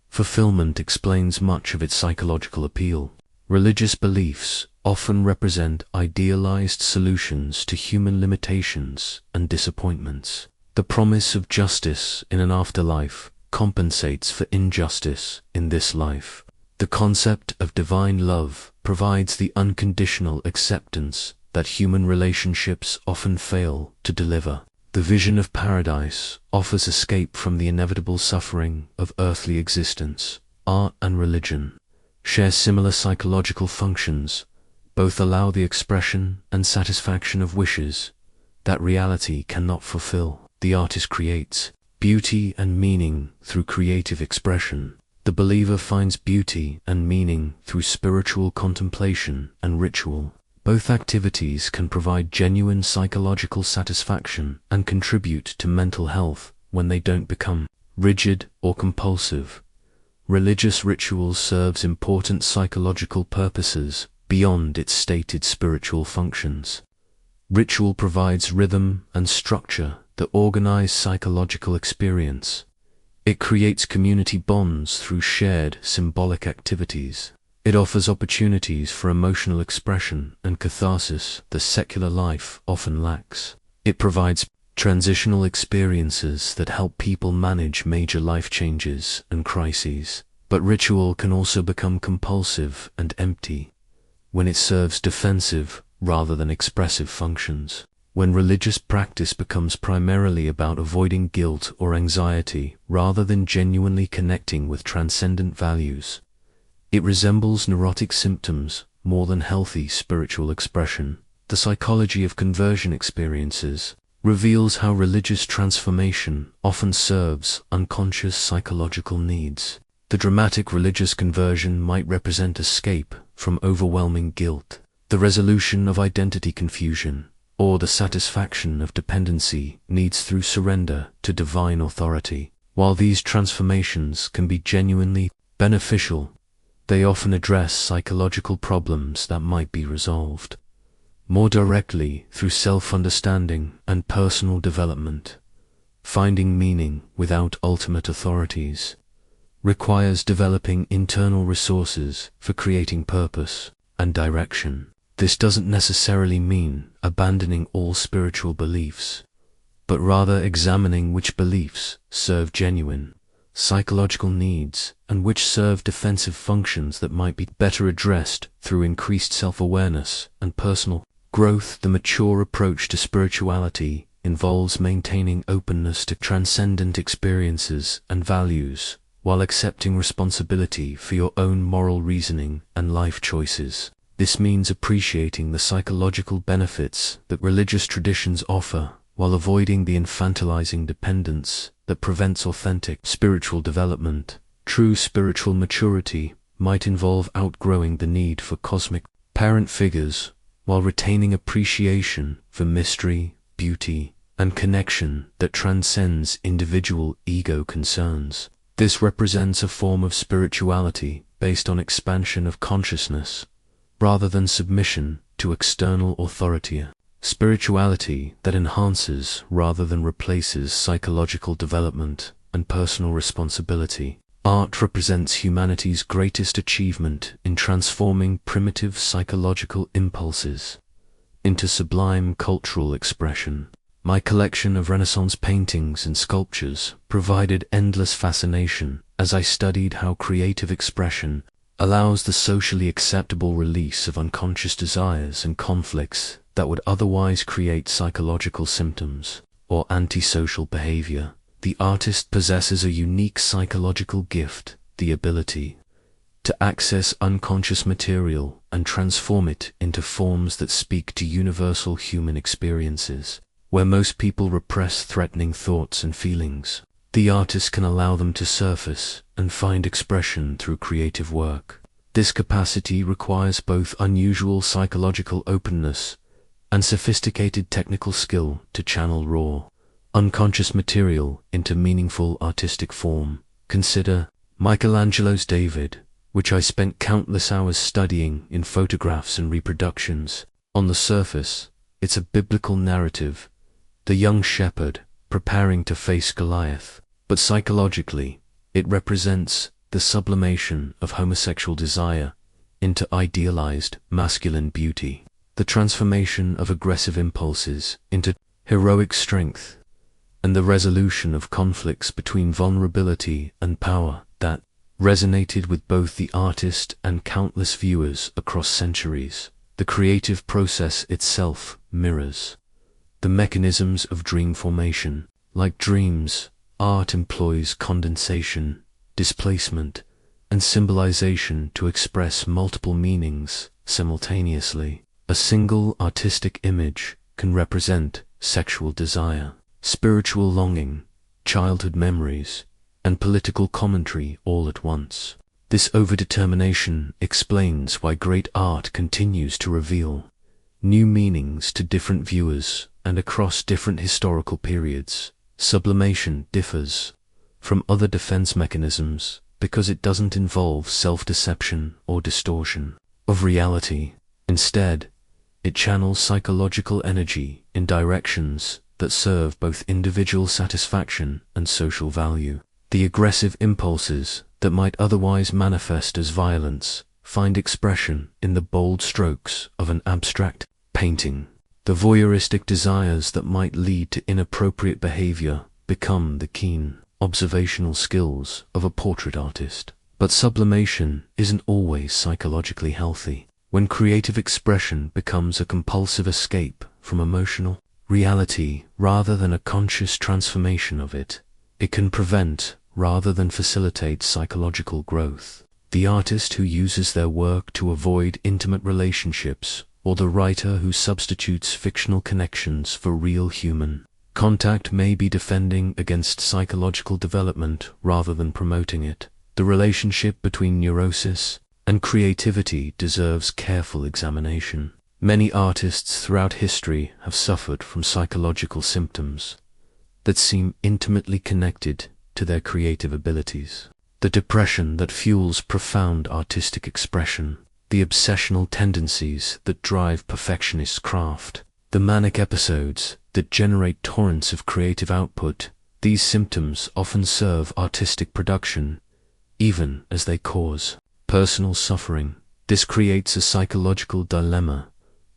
S1: fulfillment explains much of its psychological appeal. Religious beliefs often represent idealized solutions to human limitations and disappointments. The promise of justice in an afterlife compensates for injustice in this life. The concept of divine love provides the unconditional acceptance that human relationships often fail to deliver. The vision of paradise offers escape from the inevitable suffering of earthly existence. Art and religion share similar psychological functions. Both allow the expression and satisfaction of wishes that reality cannot fulfill. The artist creates beauty and meaning through creative expression. The believer finds beauty and meaning through spiritual contemplation and ritual. Both activities can provide genuine psychological satisfaction and contribute to mental health when they don't become rigid or compulsive. Religious rituals serves important psychological purposes beyond its stated spiritual functions. Ritual provides rhythm and structure that organize psychological experience. It creates community bonds through shared symbolic activities. It offers opportunities for emotional expression and catharsis that secular life often lacks. It provides transitional experiences that help people manage major life changes and crises. But ritual can also become compulsive and empty when it serves defensive rather than expressive functions. When religious practice becomes primarily about avoiding guilt or anxiety rather than genuinely connecting with transcendent values, it resembles neurotic symptoms more than healthy spiritual expression. The psychology of conversion experiences reveals how religious transformation often serves unconscious psychological needs. The dramatic religious conversion might represent escape from overwhelming guilt, the resolution of identity confusion, or the satisfaction of dependency needs through surrender to divine authority. While these transformations can be genuinely beneficial, they often address psychological problems that might be resolved more directly through self-understanding and personal development. Finding meaning without ultimate authorities requires developing internal resources for creating purpose and direction. This doesn't necessarily mean abandoning all spiritual beliefs, but rather examining which beliefs serve genuine psychological needs and which serve defensive functions that might be better addressed through increased self-awareness and personal growth. The mature approach to spirituality involves maintaining openness to transcendent experiences and values, while accepting responsibility for your own moral reasoning and life choices. This means appreciating the psychological benefits that religious traditions offer, while avoiding the infantilizing dependence that prevents authentic spiritual development. True spiritual maturity might involve outgrowing the need for cosmic parent figures, while retaining appreciation for mystery, beauty, and connection that transcends individual ego concerns. This represents a form of spirituality based on expansion of consciousness, rather than submission to external authority. Spirituality that enhances rather than replaces psychological development and personal responsibility. Art represents humanity's greatest achievement in transforming primitive psychological impulses into sublime cultural expression. My collection of Renaissance paintings and sculptures provided endless fascination as I studied how creative expression allows the socially acceptable release of unconscious desires and conflicts that would otherwise create psychological symptoms or antisocial behavior. The artist possesses a unique psychological gift, the ability to access unconscious material and transform it into forms that speak to universal human experiences. Where most people repress threatening thoughts and feelings, the artist can allow them to surface and find expression through creative work. This capacity requires both unusual psychological openness and sophisticated technical skill to channel raw, unconscious material into meaningful artistic form. Consider Michelangelo's David, which I spent countless hours studying in photographs and reproductions. On the surface, it's a biblical narrative, the young shepherd preparing to face Goliath, but psychologically, it represents the sublimation of homosexual desire into idealized masculine beauty, the transformation of aggressive impulses into heroic strength, and the resolution of conflicts between vulnerability and power that resonated with both the artist and countless viewers across centuries. The creative process itself mirrors the mechanisms of dream formation. Like dreams, art employs condensation, displacement, and symbolization to express multiple meanings simultaneously. A single artistic image can represent sexual desire, spiritual longing, childhood memories, and political commentary all at once. This overdetermination explains why great art continues to reveal new meanings to different viewers and across different historical periods. Sublimation differs from other defense mechanisms because it doesn't involve self-deception or distortion of reality. Instead, it channels psychological energy in directions that serve both individual satisfaction and social value. The aggressive impulses that might otherwise manifest as violence find expression in the bold strokes of an abstract painting. The voyeuristic desires that might lead to inappropriate behavior become the keen, observational skills of a portrait artist. But sublimation isn't always psychologically healthy. When creative expression becomes a compulsive escape from emotional reality rather than a conscious transformation of it, it can prevent rather than facilitate psychological growth. The artist who uses their work to avoid intimate relationships, or the writer who substitutes fictional connections for real human contact, may be defending against psychological development rather than promoting it. The relationship between neurosis and creativity deserves careful examination. Many artists throughout history have suffered from psychological symptoms that seem intimately connected to their creative abilities. The depression that fuels profound artistic expression, the obsessional tendencies that drive perfectionist craft, the manic episodes that generate torrents of creative output. These symptoms often serve artistic production, even as they cause personal suffering. This creates a psychological dilemma.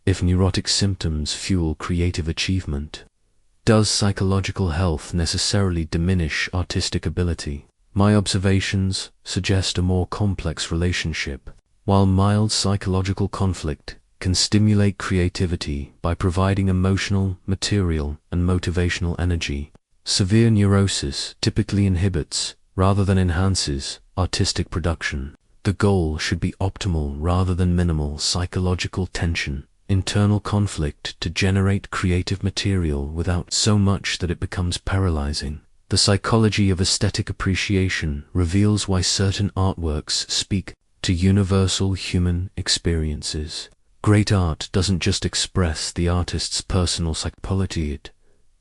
S1: If neurotic symptoms fuel creative achievement, does psychological health necessarily diminish artistic ability? My observations suggest a more complex relationship. While mild psychological conflict can stimulate creativity by providing emotional, material, and motivational energy, severe neurosis typically inhibits rather than enhances artistic production. The goal should be optimal rather than minimal psychological tension, internal conflict to generate creative material without so much that it becomes paralyzing. The psychology of aesthetic appreciation reveals why certain artworks speak to universal human experiences. Great art doesn't just express the artist's personal psychology, it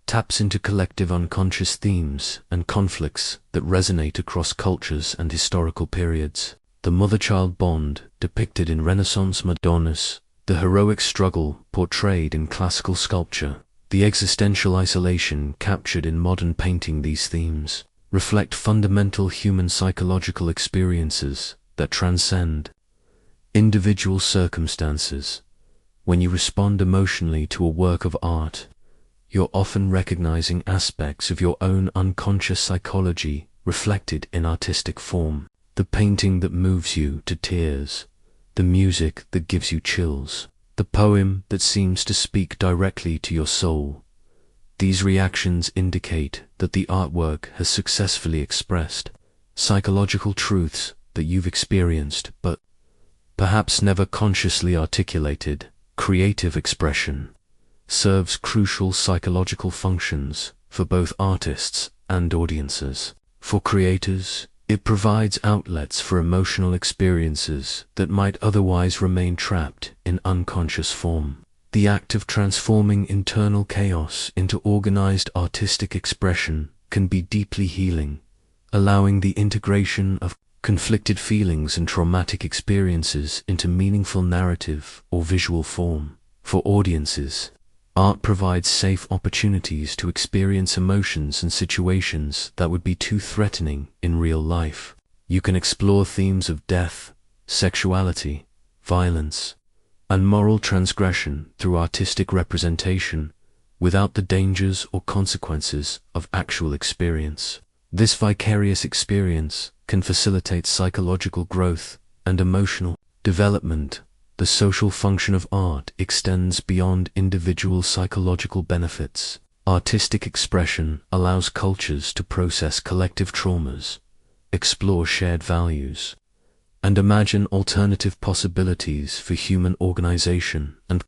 S1: taps into collective unconscious themes and conflicts that resonate across cultures and historical periods. The mother-child bond depicted in Renaissance Madonnas, the heroic struggle portrayed in classical sculpture, the existential isolation captured in modern painting, these themes reflect fundamental human psychological experiences that transcend individual circumstances. When you respond emotionally to a work of art, you're often recognizing aspects of your own unconscious psychology reflected in artistic form. The painting that moves you to tears, the music that gives you chills, the poem that seems to speak directly to your soul. These reactions indicate that the artwork has successfully expressed psychological truths that you've experienced but perhaps never consciously articulated. Creative expression serves crucial psychological functions for both artists and audiences. For creators, it provides outlets for emotional experiences that might otherwise remain trapped in unconscious form. The act of transforming internal chaos into organized artistic expression can be deeply healing, allowing the integration of conflicted feelings and traumatic experiences into meaningful narrative or visual form. For audiences, art provides safe opportunities to experience emotions and situations that would be too threatening in real life. You can explore themes of death, sexuality, violence, and moral transgression through artistic representation without the dangers or consequences of actual experience. This vicarious experience can facilitate psychological growth and emotional development. The social function of art extends beyond individual psychological benefits. Artistic expression allows cultures to process collective traumas, explore shared values, and imagine alternative possibilities for human organization and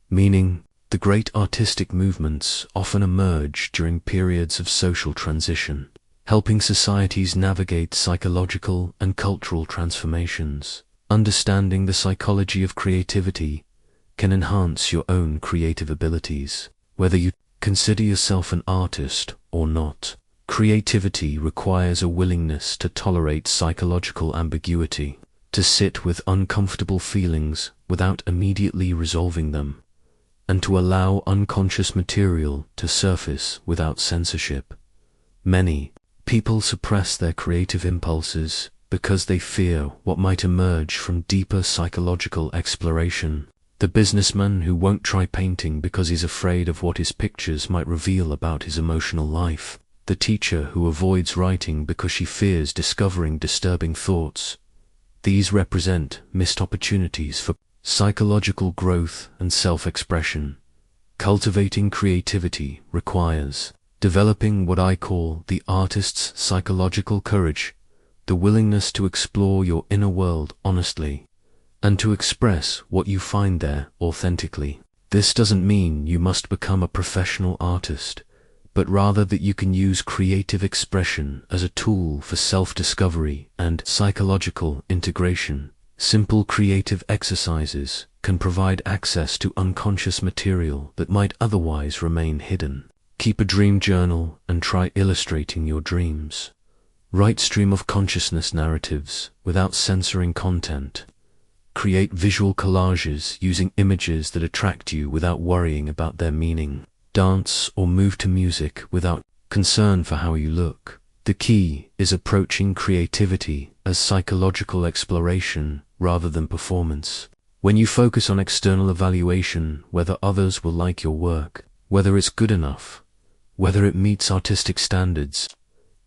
S1: meaning. The great artistic movements often emerge during periods of social transition, helping societies navigate psychological and cultural transformations. Understanding the psychology of creativity can enhance your own creative abilities. Whether you consider yourself an artist or not, creativity requires a willingness to tolerate psychological ambiguity, to sit with uncomfortable feelings without immediately resolving them, and to allow unconscious material to surface without censorship. Many people suppress their creative impulses because they fear what might emerge from deeper psychological exploration. The businessman who won't try painting because he's afraid of what his pictures might reveal about his emotional life. The teacher who avoids writing because she fears discovering disturbing thoughts. These represent missed opportunities for psychological growth and self-expression. Cultivating creativity requires developing what I call the artist's psychological courage, the willingness to explore your inner world honestly, and to express what you find there authentically. This doesn't mean you must become a professional artist, but rather that you can use creative expression as a tool for self-discovery and psychological integration. Simple creative exercises can provide access to unconscious material that might otherwise remain hidden. Keep a dream journal and try illustrating your dreams. Write stream of consciousness narratives without censoring content. Create visual collages using images that attract you without worrying about their meaning. Dance or move to music without concern for how you look. The key is approaching creativity as psychological exploration rather than performance. When you focus on external evaluation, whether others will like your work, whether it's good enough, whether it meets artistic standards,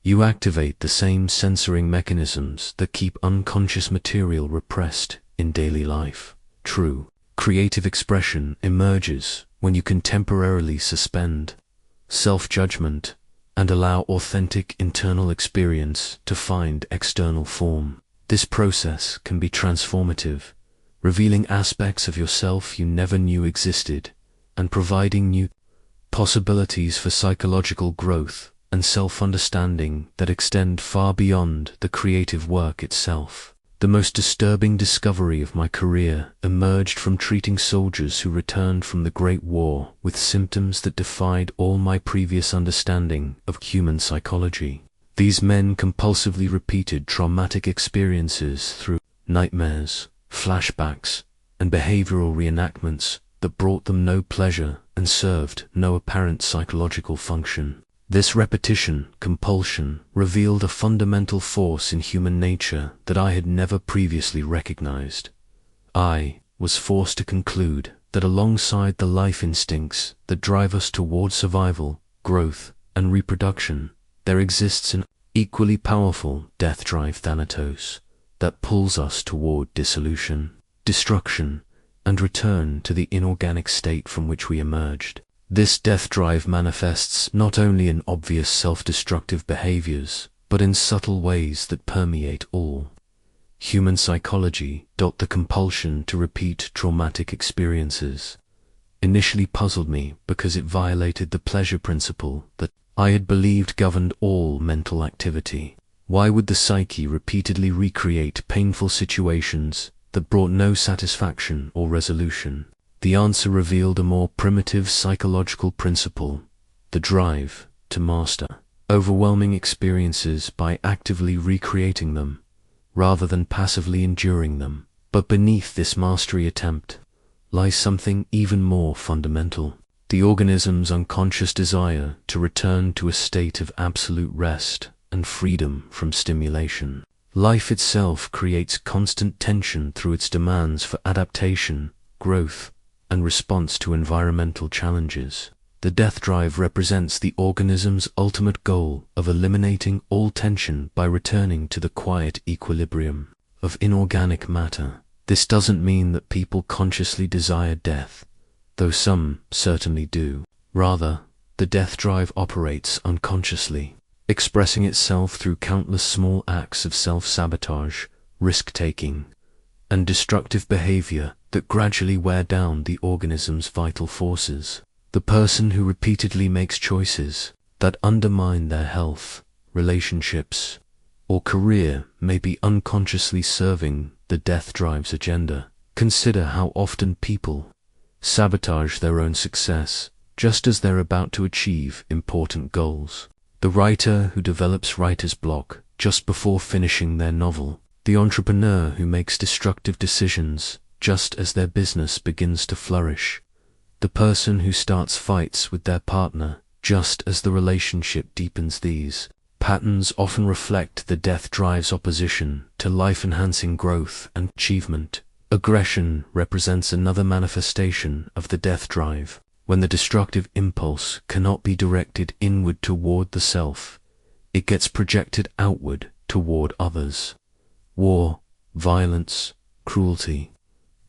S1: you activate the same censoring mechanisms that keep unconscious material repressed in daily life. True creative expression emerges when you can temporarily suspend self-judgment and allow authentic internal experience to find external form. This process can be transformative, revealing aspects of yourself you never knew existed, and providing new possibilities for psychological growth and self-understanding that extend far beyond the creative work itself. The most disturbing discovery of my career emerged from treating soldiers who returned from the Great War with symptoms that defied all my previous understanding of human psychology. These men compulsively repeated traumatic experiences through nightmares, flashbacks, and behavioral reenactments that brought them no pleasure and served no apparent psychological function. This repetition, compulsion, revealed a fundamental force in human nature that I had never previously recognized. I was forced to conclude that alongside the life instincts that drive us toward survival, growth, and reproduction, there exists an equally powerful death drive, thanatos, that pulls us toward dissolution, destruction, and return to the inorganic state from which we emerged. This death drive manifests not only in obvious self-destructive behaviors, but in subtle ways that permeate all human psychology. The compulsion to repeat traumatic experiences initially puzzled me because it violated the pleasure principle that I had believed governed all mental activity. Why would the psyche repeatedly recreate painful situations that brought no satisfaction or resolution? The answer revealed a more primitive psychological principle, the drive to master overwhelming experiences by actively recreating them, rather than passively enduring them. But beneath this mastery attempt lies something even more fundamental: the organism's unconscious desire to return to a state of absolute rest and freedom from stimulation. Life itself creates constant tension through its demands for adaptation, growth, and response to environmental challenges. The death drive represents the organism's ultimate goal of eliminating all tension by returning to the quiet equilibrium of inorganic matter. This doesn't mean that people consciously desire death, though some certainly do. Rather, the death drive operates unconsciously, expressing itself through countless small acts of self-sabotage, risk-taking, and destructive behavior that gradually wear down the organism's vital forces. The person who repeatedly makes choices that undermine their health, relationships, or career may be unconsciously serving the death drive's agenda. Consider how often people sabotage their own success just as they're about to achieve important goals. The writer who develops writer's block just before finishing their novel. The entrepreneur who makes destructive decisions just as their business begins to flourish. The person who starts fights with their partner just as the relationship deepens. These patterns often reflect the death drive's opposition to life-enhancing growth and achievement. Aggression represents another manifestation of the death drive. When the destructive impulse cannot be directed inward toward the self, it gets projected outward toward others. War, violence, cruelty,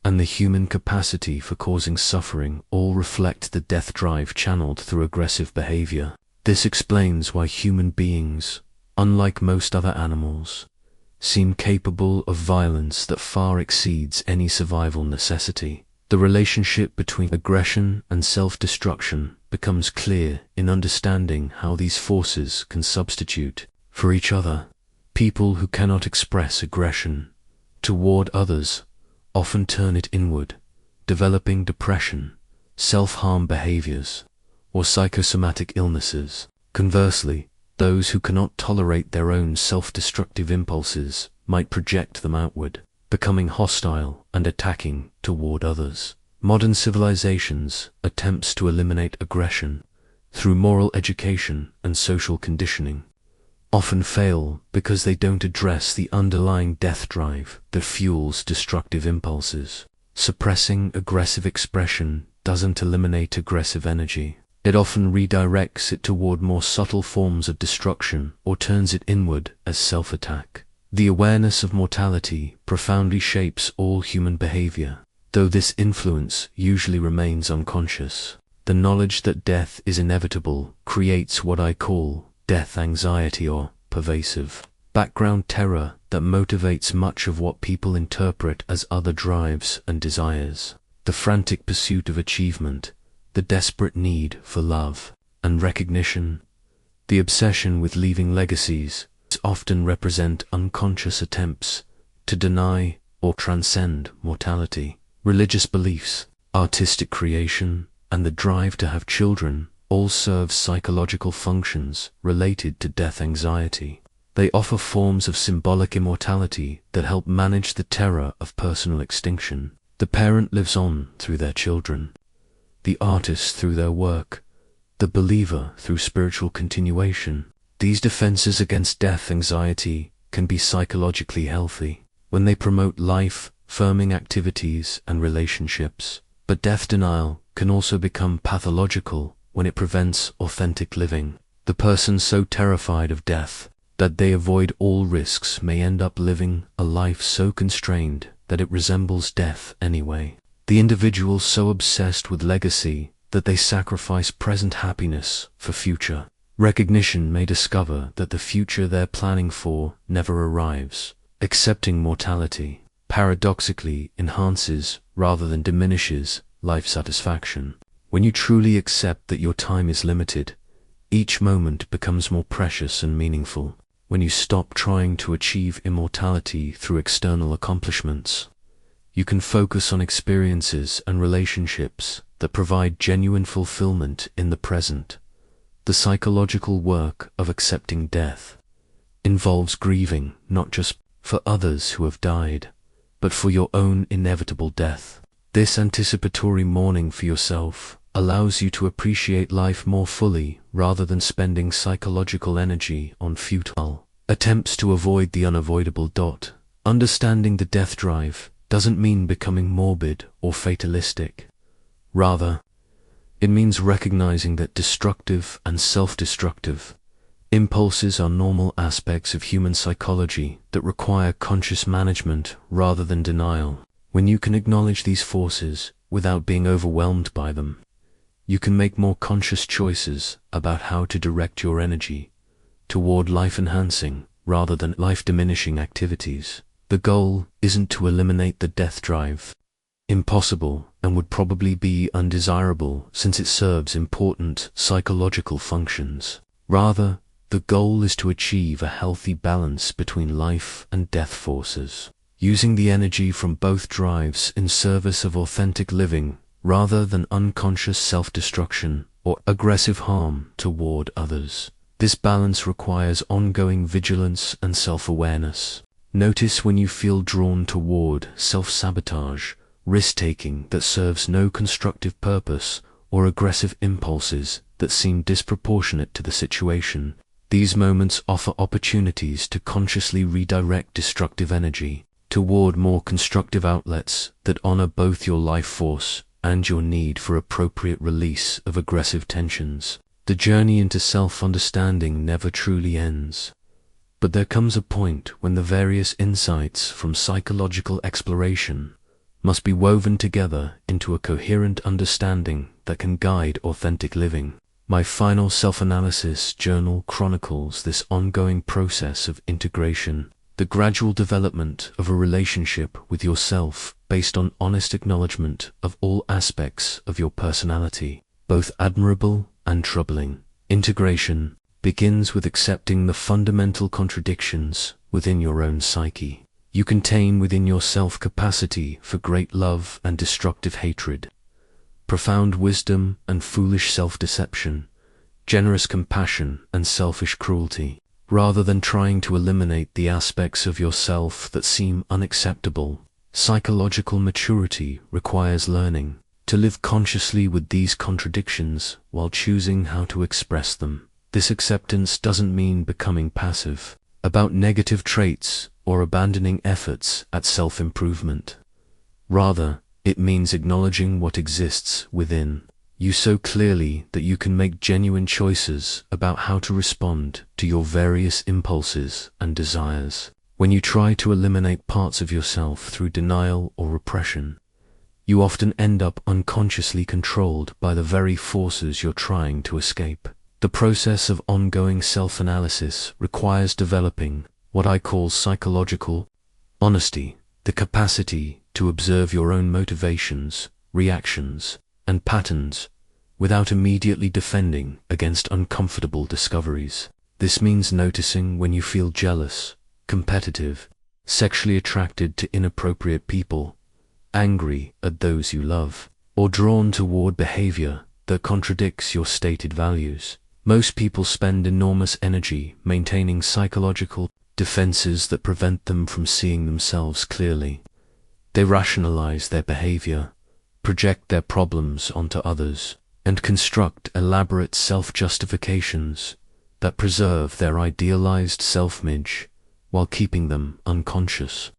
S1: and the human capacity for causing suffering all reflect the death drive channeled through aggressive behavior. This explains why human beings, unlike most other animals, seem capable of violence that far exceeds any survival necessity. The relationship between aggression and self-destruction becomes clear in understanding how these forces can substitute for each other. People who cannot express aggression toward others often turn it inward, developing depression, self-harm behaviors, or psychosomatic illnesses. Conversely, those who cannot tolerate their own self-destructive impulses might project them outward, becoming hostile and attacking toward others. Modern civilization's attempts to eliminate aggression through moral education and social conditioning often fail because they don't address the underlying death drive that fuels destructive impulses. Suppressing aggressive expression doesn't eliminate aggressive energy. It often redirects it toward more subtle forms of destruction or turns it inward as self-attack. The awareness of mortality profoundly shapes all human behavior, though this influence usually remains unconscious. The knowledge that death is inevitable creates what I call death anxiety, or pervasive background terror that motivates much of what people interpret as other drives and desires. The frantic pursuit of achievement, the desperate need for love and recognition, the obsession with leaving legacies often represent unconscious attempts to deny or transcend mortality. Religious beliefs, artistic creation, and the drive to have children all serve psychological functions related to death anxiety. They offer forms of symbolic immortality that help manage the terror of personal extinction. The parent lives on through their children, the artist through their work, the believer through spiritual continuation. These defenses against death anxiety can be psychologically healthy when they promote life-affirming activities and relationships, but death denial can also become pathological when it prevents authentic living. The person so terrified of death that they avoid all risks may end up living a life so constrained that it resembles death anyway. The individual so obsessed with legacy that they sacrifice present happiness for future recognition may discover that the future they're planning for never arrives. Accepting mortality paradoxically enhances rather than diminishes life satisfaction. When you truly accept that your time is limited, each moment becomes more precious and meaningful. When you stop trying to achieve immortality through external accomplishments, you can focus on experiences and relationships that provide genuine fulfillment in the present. The psychological work of accepting death involves grieving not just for others who have died, but for your own inevitable death. This anticipatory mourning for yourself allows you to appreciate life more fully rather than spending psychological energy on futile attempts to avoid the unavoidable. Understanding the death drive doesn't mean becoming morbid or fatalistic. Rather, it means recognizing that destructive and self-destructive impulses are normal aspects of human psychology that require conscious management rather than denial. When you can acknowledge these forces without being overwhelmed by them, you can make more conscious choices about how to direct your energy toward life-enhancing rather than life-diminishing activities. The goal isn't to eliminate the death drive. Impossible, and would probably be undesirable since it serves important psychological functions. Rather, the goal is to achieve a healthy balance between life and death forces, using the energy from both drives in service of authentic living rather than unconscious self-destruction or aggressive harm toward others. This balance requires ongoing vigilance and self-awareness. Notice when you feel drawn toward self-sabotage, risk-taking that serves no constructive purpose, or aggressive impulses that seem disproportionate to the situation. These moments offer opportunities to consciously redirect destructive energy toward more constructive outlets that honor both your life force and your need for appropriate release of aggressive tensions. The journey into self-understanding never truly ends. But there comes a point when the various insights from psychological exploration must be woven together into a coherent understanding that can guide authentic living. My final self-analysis journal chronicles this ongoing process of integration, the gradual development of a relationship with yourself based on honest acknowledgement of all aspects of your personality, both admirable and troubling. Integration begins with accepting the fundamental contradictions within your own psyche. You contain within yourself capacity for great love and destructive hatred, profound wisdom and foolish self-deception, generous compassion and selfish cruelty. Rather than trying to eliminate the aspects of yourself that seem unacceptable, psychological maturity requires learning to live consciously with these contradictions while choosing how to express them. This acceptance doesn't mean becoming passive about negative traits or abandoning efforts at self-improvement. Rather, it means acknowledging what exists within you so clearly that you can make genuine choices about how to respond to your various impulses and desires. When you try to eliminate parts of yourself through denial or repression, you often end up unconsciously controlled by the very forces you're trying to escape. The process of ongoing self-analysis requires developing what I call psychological honesty, the capacity to observe your own motivations, reactions, and patterns without immediately defending against uncomfortable discoveries. This means noticing when you feel jealous, competitive, sexually attracted to inappropriate people, angry at those you love, or drawn toward behavior that contradicts your stated values. Most people spend enormous energy maintaining psychological defenses that prevent them from seeing themselves clearly. They rationalize their behavior, project their problems onto others, and construct elaborate self-justifications that preserve their idealized self-image while keeping them unconscious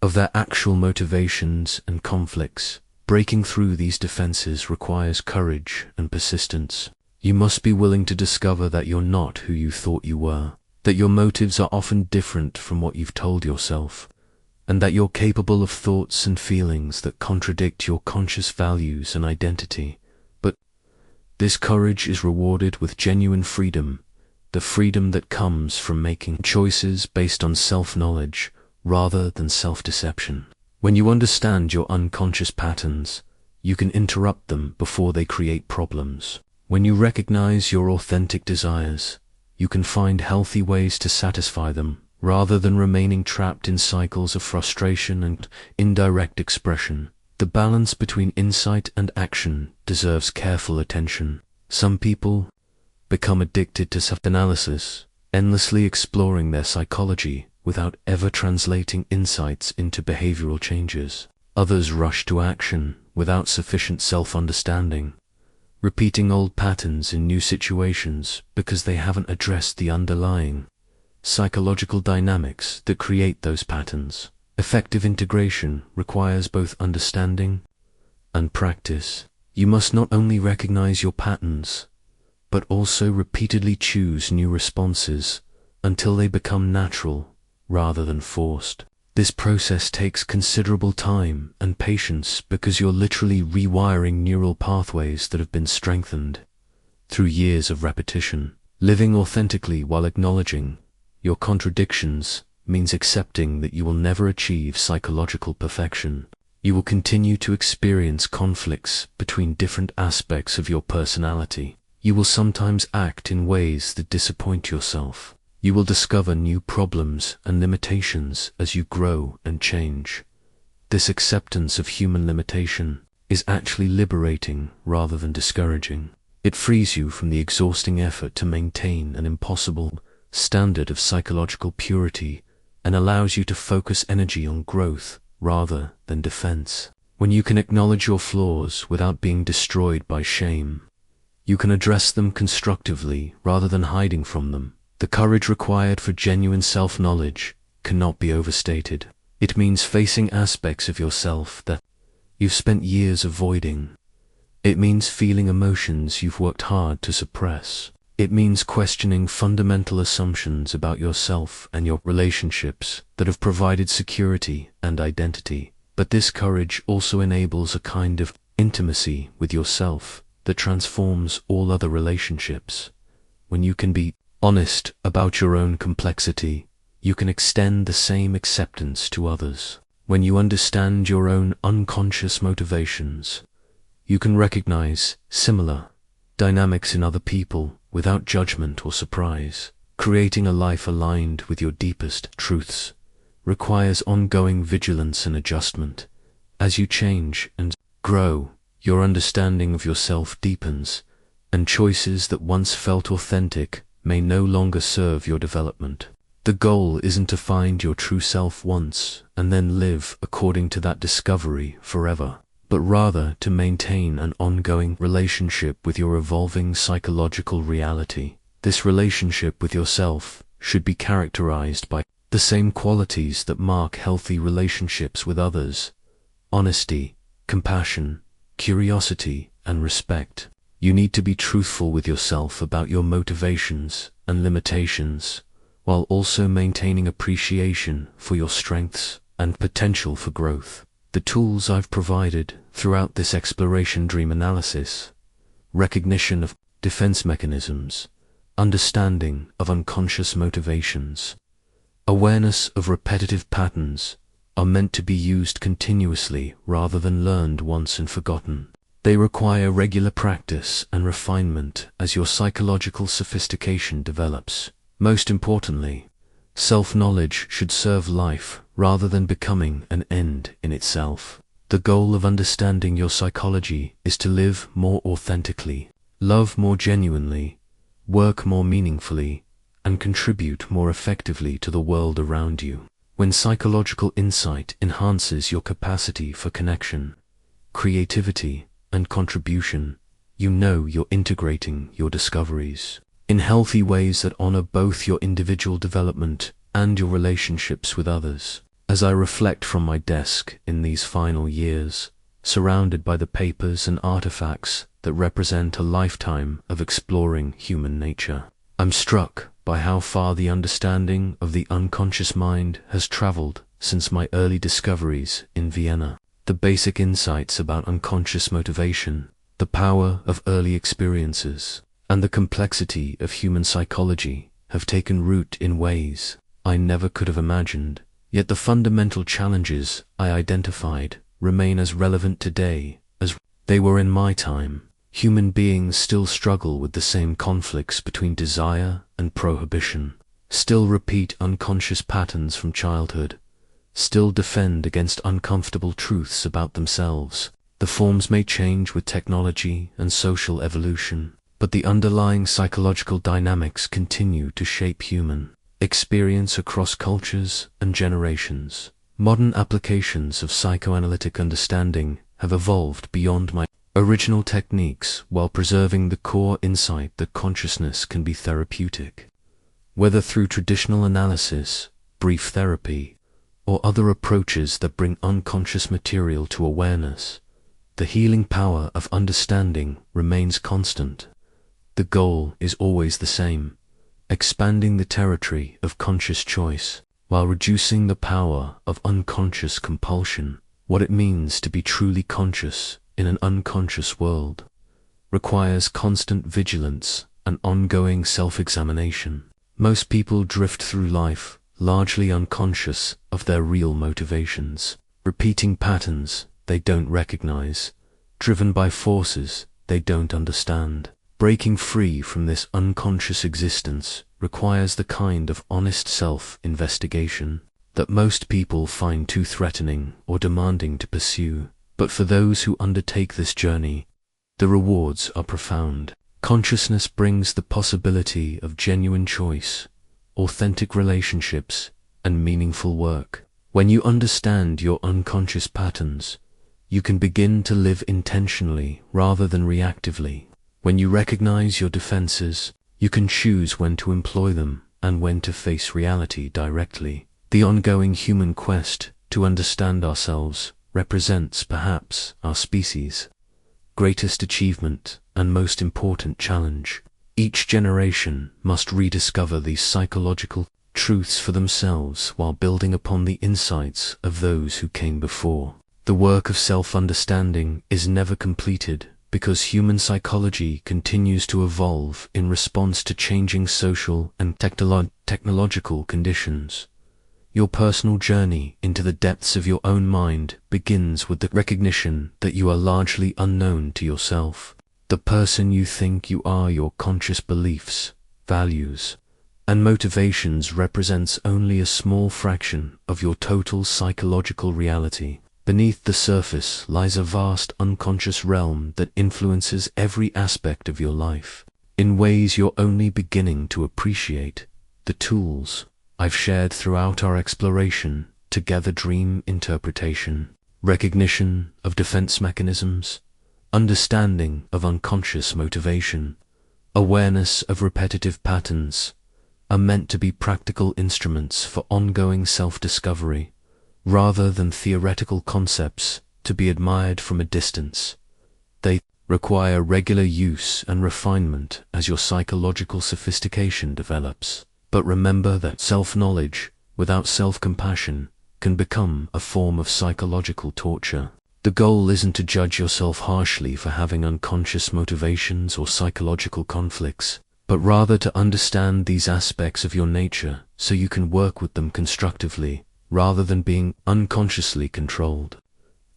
S1: of their actual motivations and conflicts. Breaking through these defenses requires courage and persistence. You must be willing to discover that you're not who you thought you were, that your motives are often different from what you've told yourself, and that you're capable of thoughts and feelings that contradict your conscious values and identity. But this courage is rewarded with genuine freedom, the freedom that comes from making choices based on self-knowledge rather than self-deception. When you understand your unconscious patterns, you can interrupt them before they create problems. When you recognize your authentic desires, you can find healthy ways to satisfy them rather than remaining trapped in cycles of frustration and indirect expression. The balance between insight and action deserves careful attention. Some people become addicted to self-analysis, endlessly exploring their psychology without ever translating insights into behavioral changes. Others rush to action without sufficient self-understanding, repeating old patterns in new situations because they haven't addressed the underlying psychological dynamics that create those patterns. Effective integration requires both understanding and practice. You must not only recognize your patterns, but also repeatedly choose new responses until they become natural rather than forced. This process takes considerable time and patience because you're literally rewiring neural pathways that have been strengthened through years of repetition. Living authentically while acknowledging your contradictions means accepting that you will never achieve psychological perfection. You will continue to experience conflicts between different aspects of your personality. You will sometimes act in ways that disappoint yourself. You will discover new problems and limitations as you grow and change. This acceptance of human limitation is actually liberating rather than discouraging. It frees you from the exhausting effort to maintain an impossible standard of psychological purity and allows you to focus energy on growth rather than defense. When you can acknowledge your flaws without being destroyed by shame, you can address them constructively rather than hiding from them. The courage required for genuine self-knowledge cannot be overstated. It means facing aspects of yourself that you've spent years avoiding. It means feeling emotions you've worked hard to suppress. It means questioning fundamental assumptions about yourself and your relationships that have provided security and identity. But this courage also enables a kind of intimacy with yourself that transforms all other relationships. When you can be honest about your own complexity, you can extend the same acceptance to others. When you understand your own unconscious motivations, you can recognize similar dynamics in other people without judgment or surprise. Creating a life aligned with your deepest truths requires ongoing vigilance and adjustment. As you change and grow, your understanding of yourself deepens, and choices that once felt authentic may no longer serve your development. The goal isn't to find your true self once and then live according to that discovery forever, but rather to maintain an ongoing relationship with your evolving psychological reality. This relationship with yourself should be characterized by the same qualities that mark healthy relationships with others: honesty, compassion, curiosity, and respect. You need to be truthful with yourself about your motivations and limitations, while also maintaining appreciation for your strengths and potential for growth. The tools I've provided throughout this exploration: dream analysis, recognition of defense mechanisms, understanding of unconscious motivations, awareness of repetitive patterns, are meant to be used continuously rather than learned once and forgotten. They require regular practice and refinement as your psychological sophistication develops. Most importantly, self-knowledge should serve life rather than becoming an end in itself. The goal of understanding your psychology is to live more authentically, love more genuinely, work more meaningfully, and contribute more effectively to the world around you. When psychological insight enhances your capacity for connection, creativity, and contribution, you know you're integrating your discoveries in healthy ways that honor both your individual development and your relationships with others. As I reflect from my desk in these final years, surrounded by the papers and artifacts that represent a lifetime of exploring human nature, I'm struck by how far the understanding of the unconscious mind has traveled since my early discoveries in Vienna. The basic insights about unconscious motivation, the power of early experiences, and the complexity of human psychology have taken root in ways I never could have imagined. Yet the fundamental challenges I identified remain as relevant today as they were in my time. Human beings still struggle with the same conflicts between desire and prohibition, still repeat unconscious patterns from childhood, still defend against uncomfortable truths about themselves. The forms may change with technology and social evolution, but the underlying psychological dynamics continue to shape human experience across cultures and generations. Modern applications of psychoanalytic understanding have evolved beyond my original techniques while preserving the core insight that consciousness can be therapeutic. Whether through traditional analysis, brief therapy, or other approaches that bring unconscious material to awareness, the healing power of understanding remains constant. The goal is always the same: expanding the territory of conscious choice while reducing the power of unconscious compulsion. What it means to be truly conscious in an unconscious world requires constant vigilance and ongoing self-examination. Most people drift through life largely unconscious of their real motivations, repeating patterns they don't recognize, driven by forces they don't understand. Breaking free from this unconscious existence requires the kind of honest self-investigation that most people find too threatening or demanding to pursue. But for those who undertake this journey, the rewards are profound. Consciousness brings the possibility of genuine choice, authentic relationships, and meaningful work. When you understand your unconscious patterns, you can begin to live intentionally rather than reactively. When you recognize your defenses, you can choose when to employ them and when to face reality directly. The ongoing human quest to understand ourselves represents perhaps our species' greatest achievement and most important challenge. Each generation must rediscover these psychological truths for themselves while building upon the insights of those who came before. The work of self-understanding is never completed because human psychology continues to evolve in response to changing social and technological conditions. Your personal journey into the depths of your own mind begins with the recognition that you are largely unknown to yourself. The person you think you are, your conscious beliefs, values, and motivations represents only a small fraction of your total psychological reality. Beneath the surface lies a vast unconscious realm that influences every aspect of your life. In ways you're only beginning to appreciate, the tools I've shared throughout our exploration together: dream interpretation, recognition of defense mechanisms, understanding of unconscious motivation, awareness of repetitive patterns, are meant to be practical instruments for ongoing self-discovery, rather than theoretical concepts to be admired from a distance. They require regular use and refinement as your psychological sophistication develops. But remember that self-knowledge without self-compassion can become a form of psychological torture. The goal isn't to judge yourself harshly for having unconscious motivations or psychological conflicts, but rather to understand these aspects of your nature so you can work with them constructively, rather than being unconsciously controlled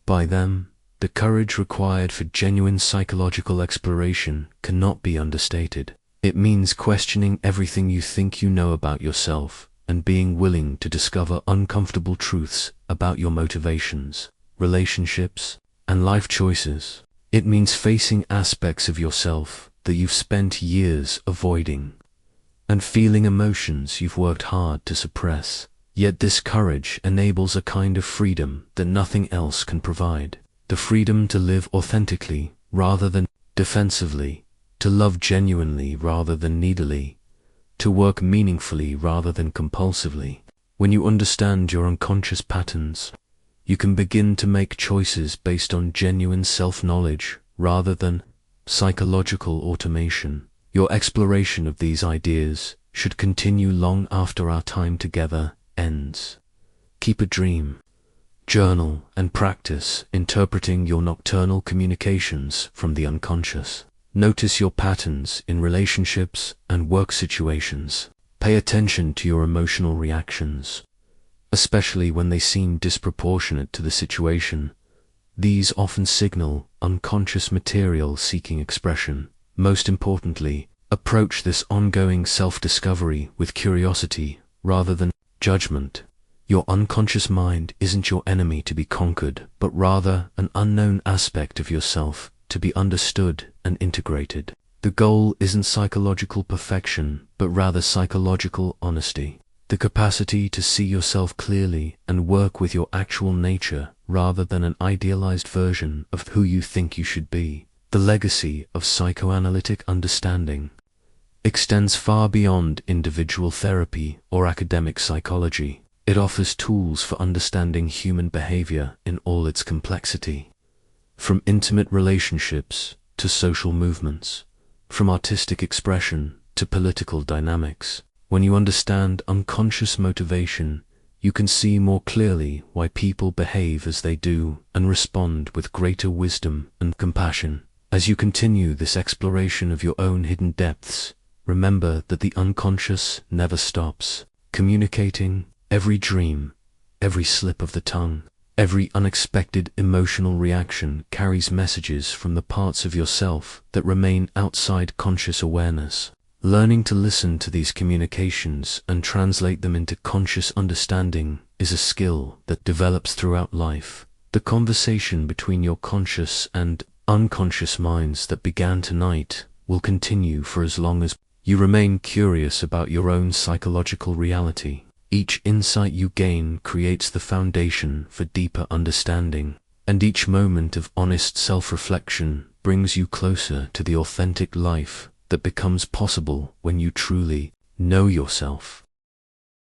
S1: by them. The courage required for genuine psychological exploration cannot be understated. It means questioning everything you think you know about yourself and being willing to discover uncomfortable truths about your motivations, relationships, and life choices. It means facing aspects of yourself that you've spent years avoiding and feeling emotions you've worked hard to suppress. Yet this courage enables a kind of freedom that nothing else can provide. The freedom to live authentically rather than defensively, to love genuinely rather than needily, to work meaningfully rather than compulsively. When you understand your unconscious patterns, you can begin to make choices based on genuine self-knowledge rather than psychological automation. Your exploration of these ideas should continue long after our time together ends. Keep a dream, journal, and practice interpreting your nocturnal communications from the unconscious. Notice your patterns in relationships and work situations. Pay attention to your emotional reactions, especially when they seem disproportionate to the situation. These often signal unconscious material seeking expression. Most importantly, approach this ongoing self-discovery with curiosity rather than judgment. Your unconscious mind isn't your enemy to be conquered, but rather an unknown aspect of yourself to be understood and integrated. The goal isn't psychological perfection, but rather psychological honesty. The capacity to see yourself clearly and work with your actual nature rather than an idealized version of who you think you should be. The legacy of psychoanalytic understanding extends far beyond individual therapy or academic psychology. It offers tools for understanding human behavior in all its complexity, from intimate relationships to social movements, from artistic expression to political dynamics. When you understand unconscious motivation, you can see more clearly why people behave as they do and respond with greater wisdom and compassion. As you continue this exploration of your own hidden depths, remember that the unconscious never stops communicating. Every dream, every slip of the tongue, every unexpected emotional reaction carries messages from the parts of yourself that remain outside conscious awareness. Learning to listen to these communications and translate them into conscious understanding is a skill that develops throughout life. The conversation between your conscious and unconscious minds that began tonight will continue for as long as you remain curious about your own psychological reality. Each insight you gain creates the foundation for deeper understanding, and each moment of honest self-reflection brings you closer to the authentic life that becomes possible when you truly know yourself.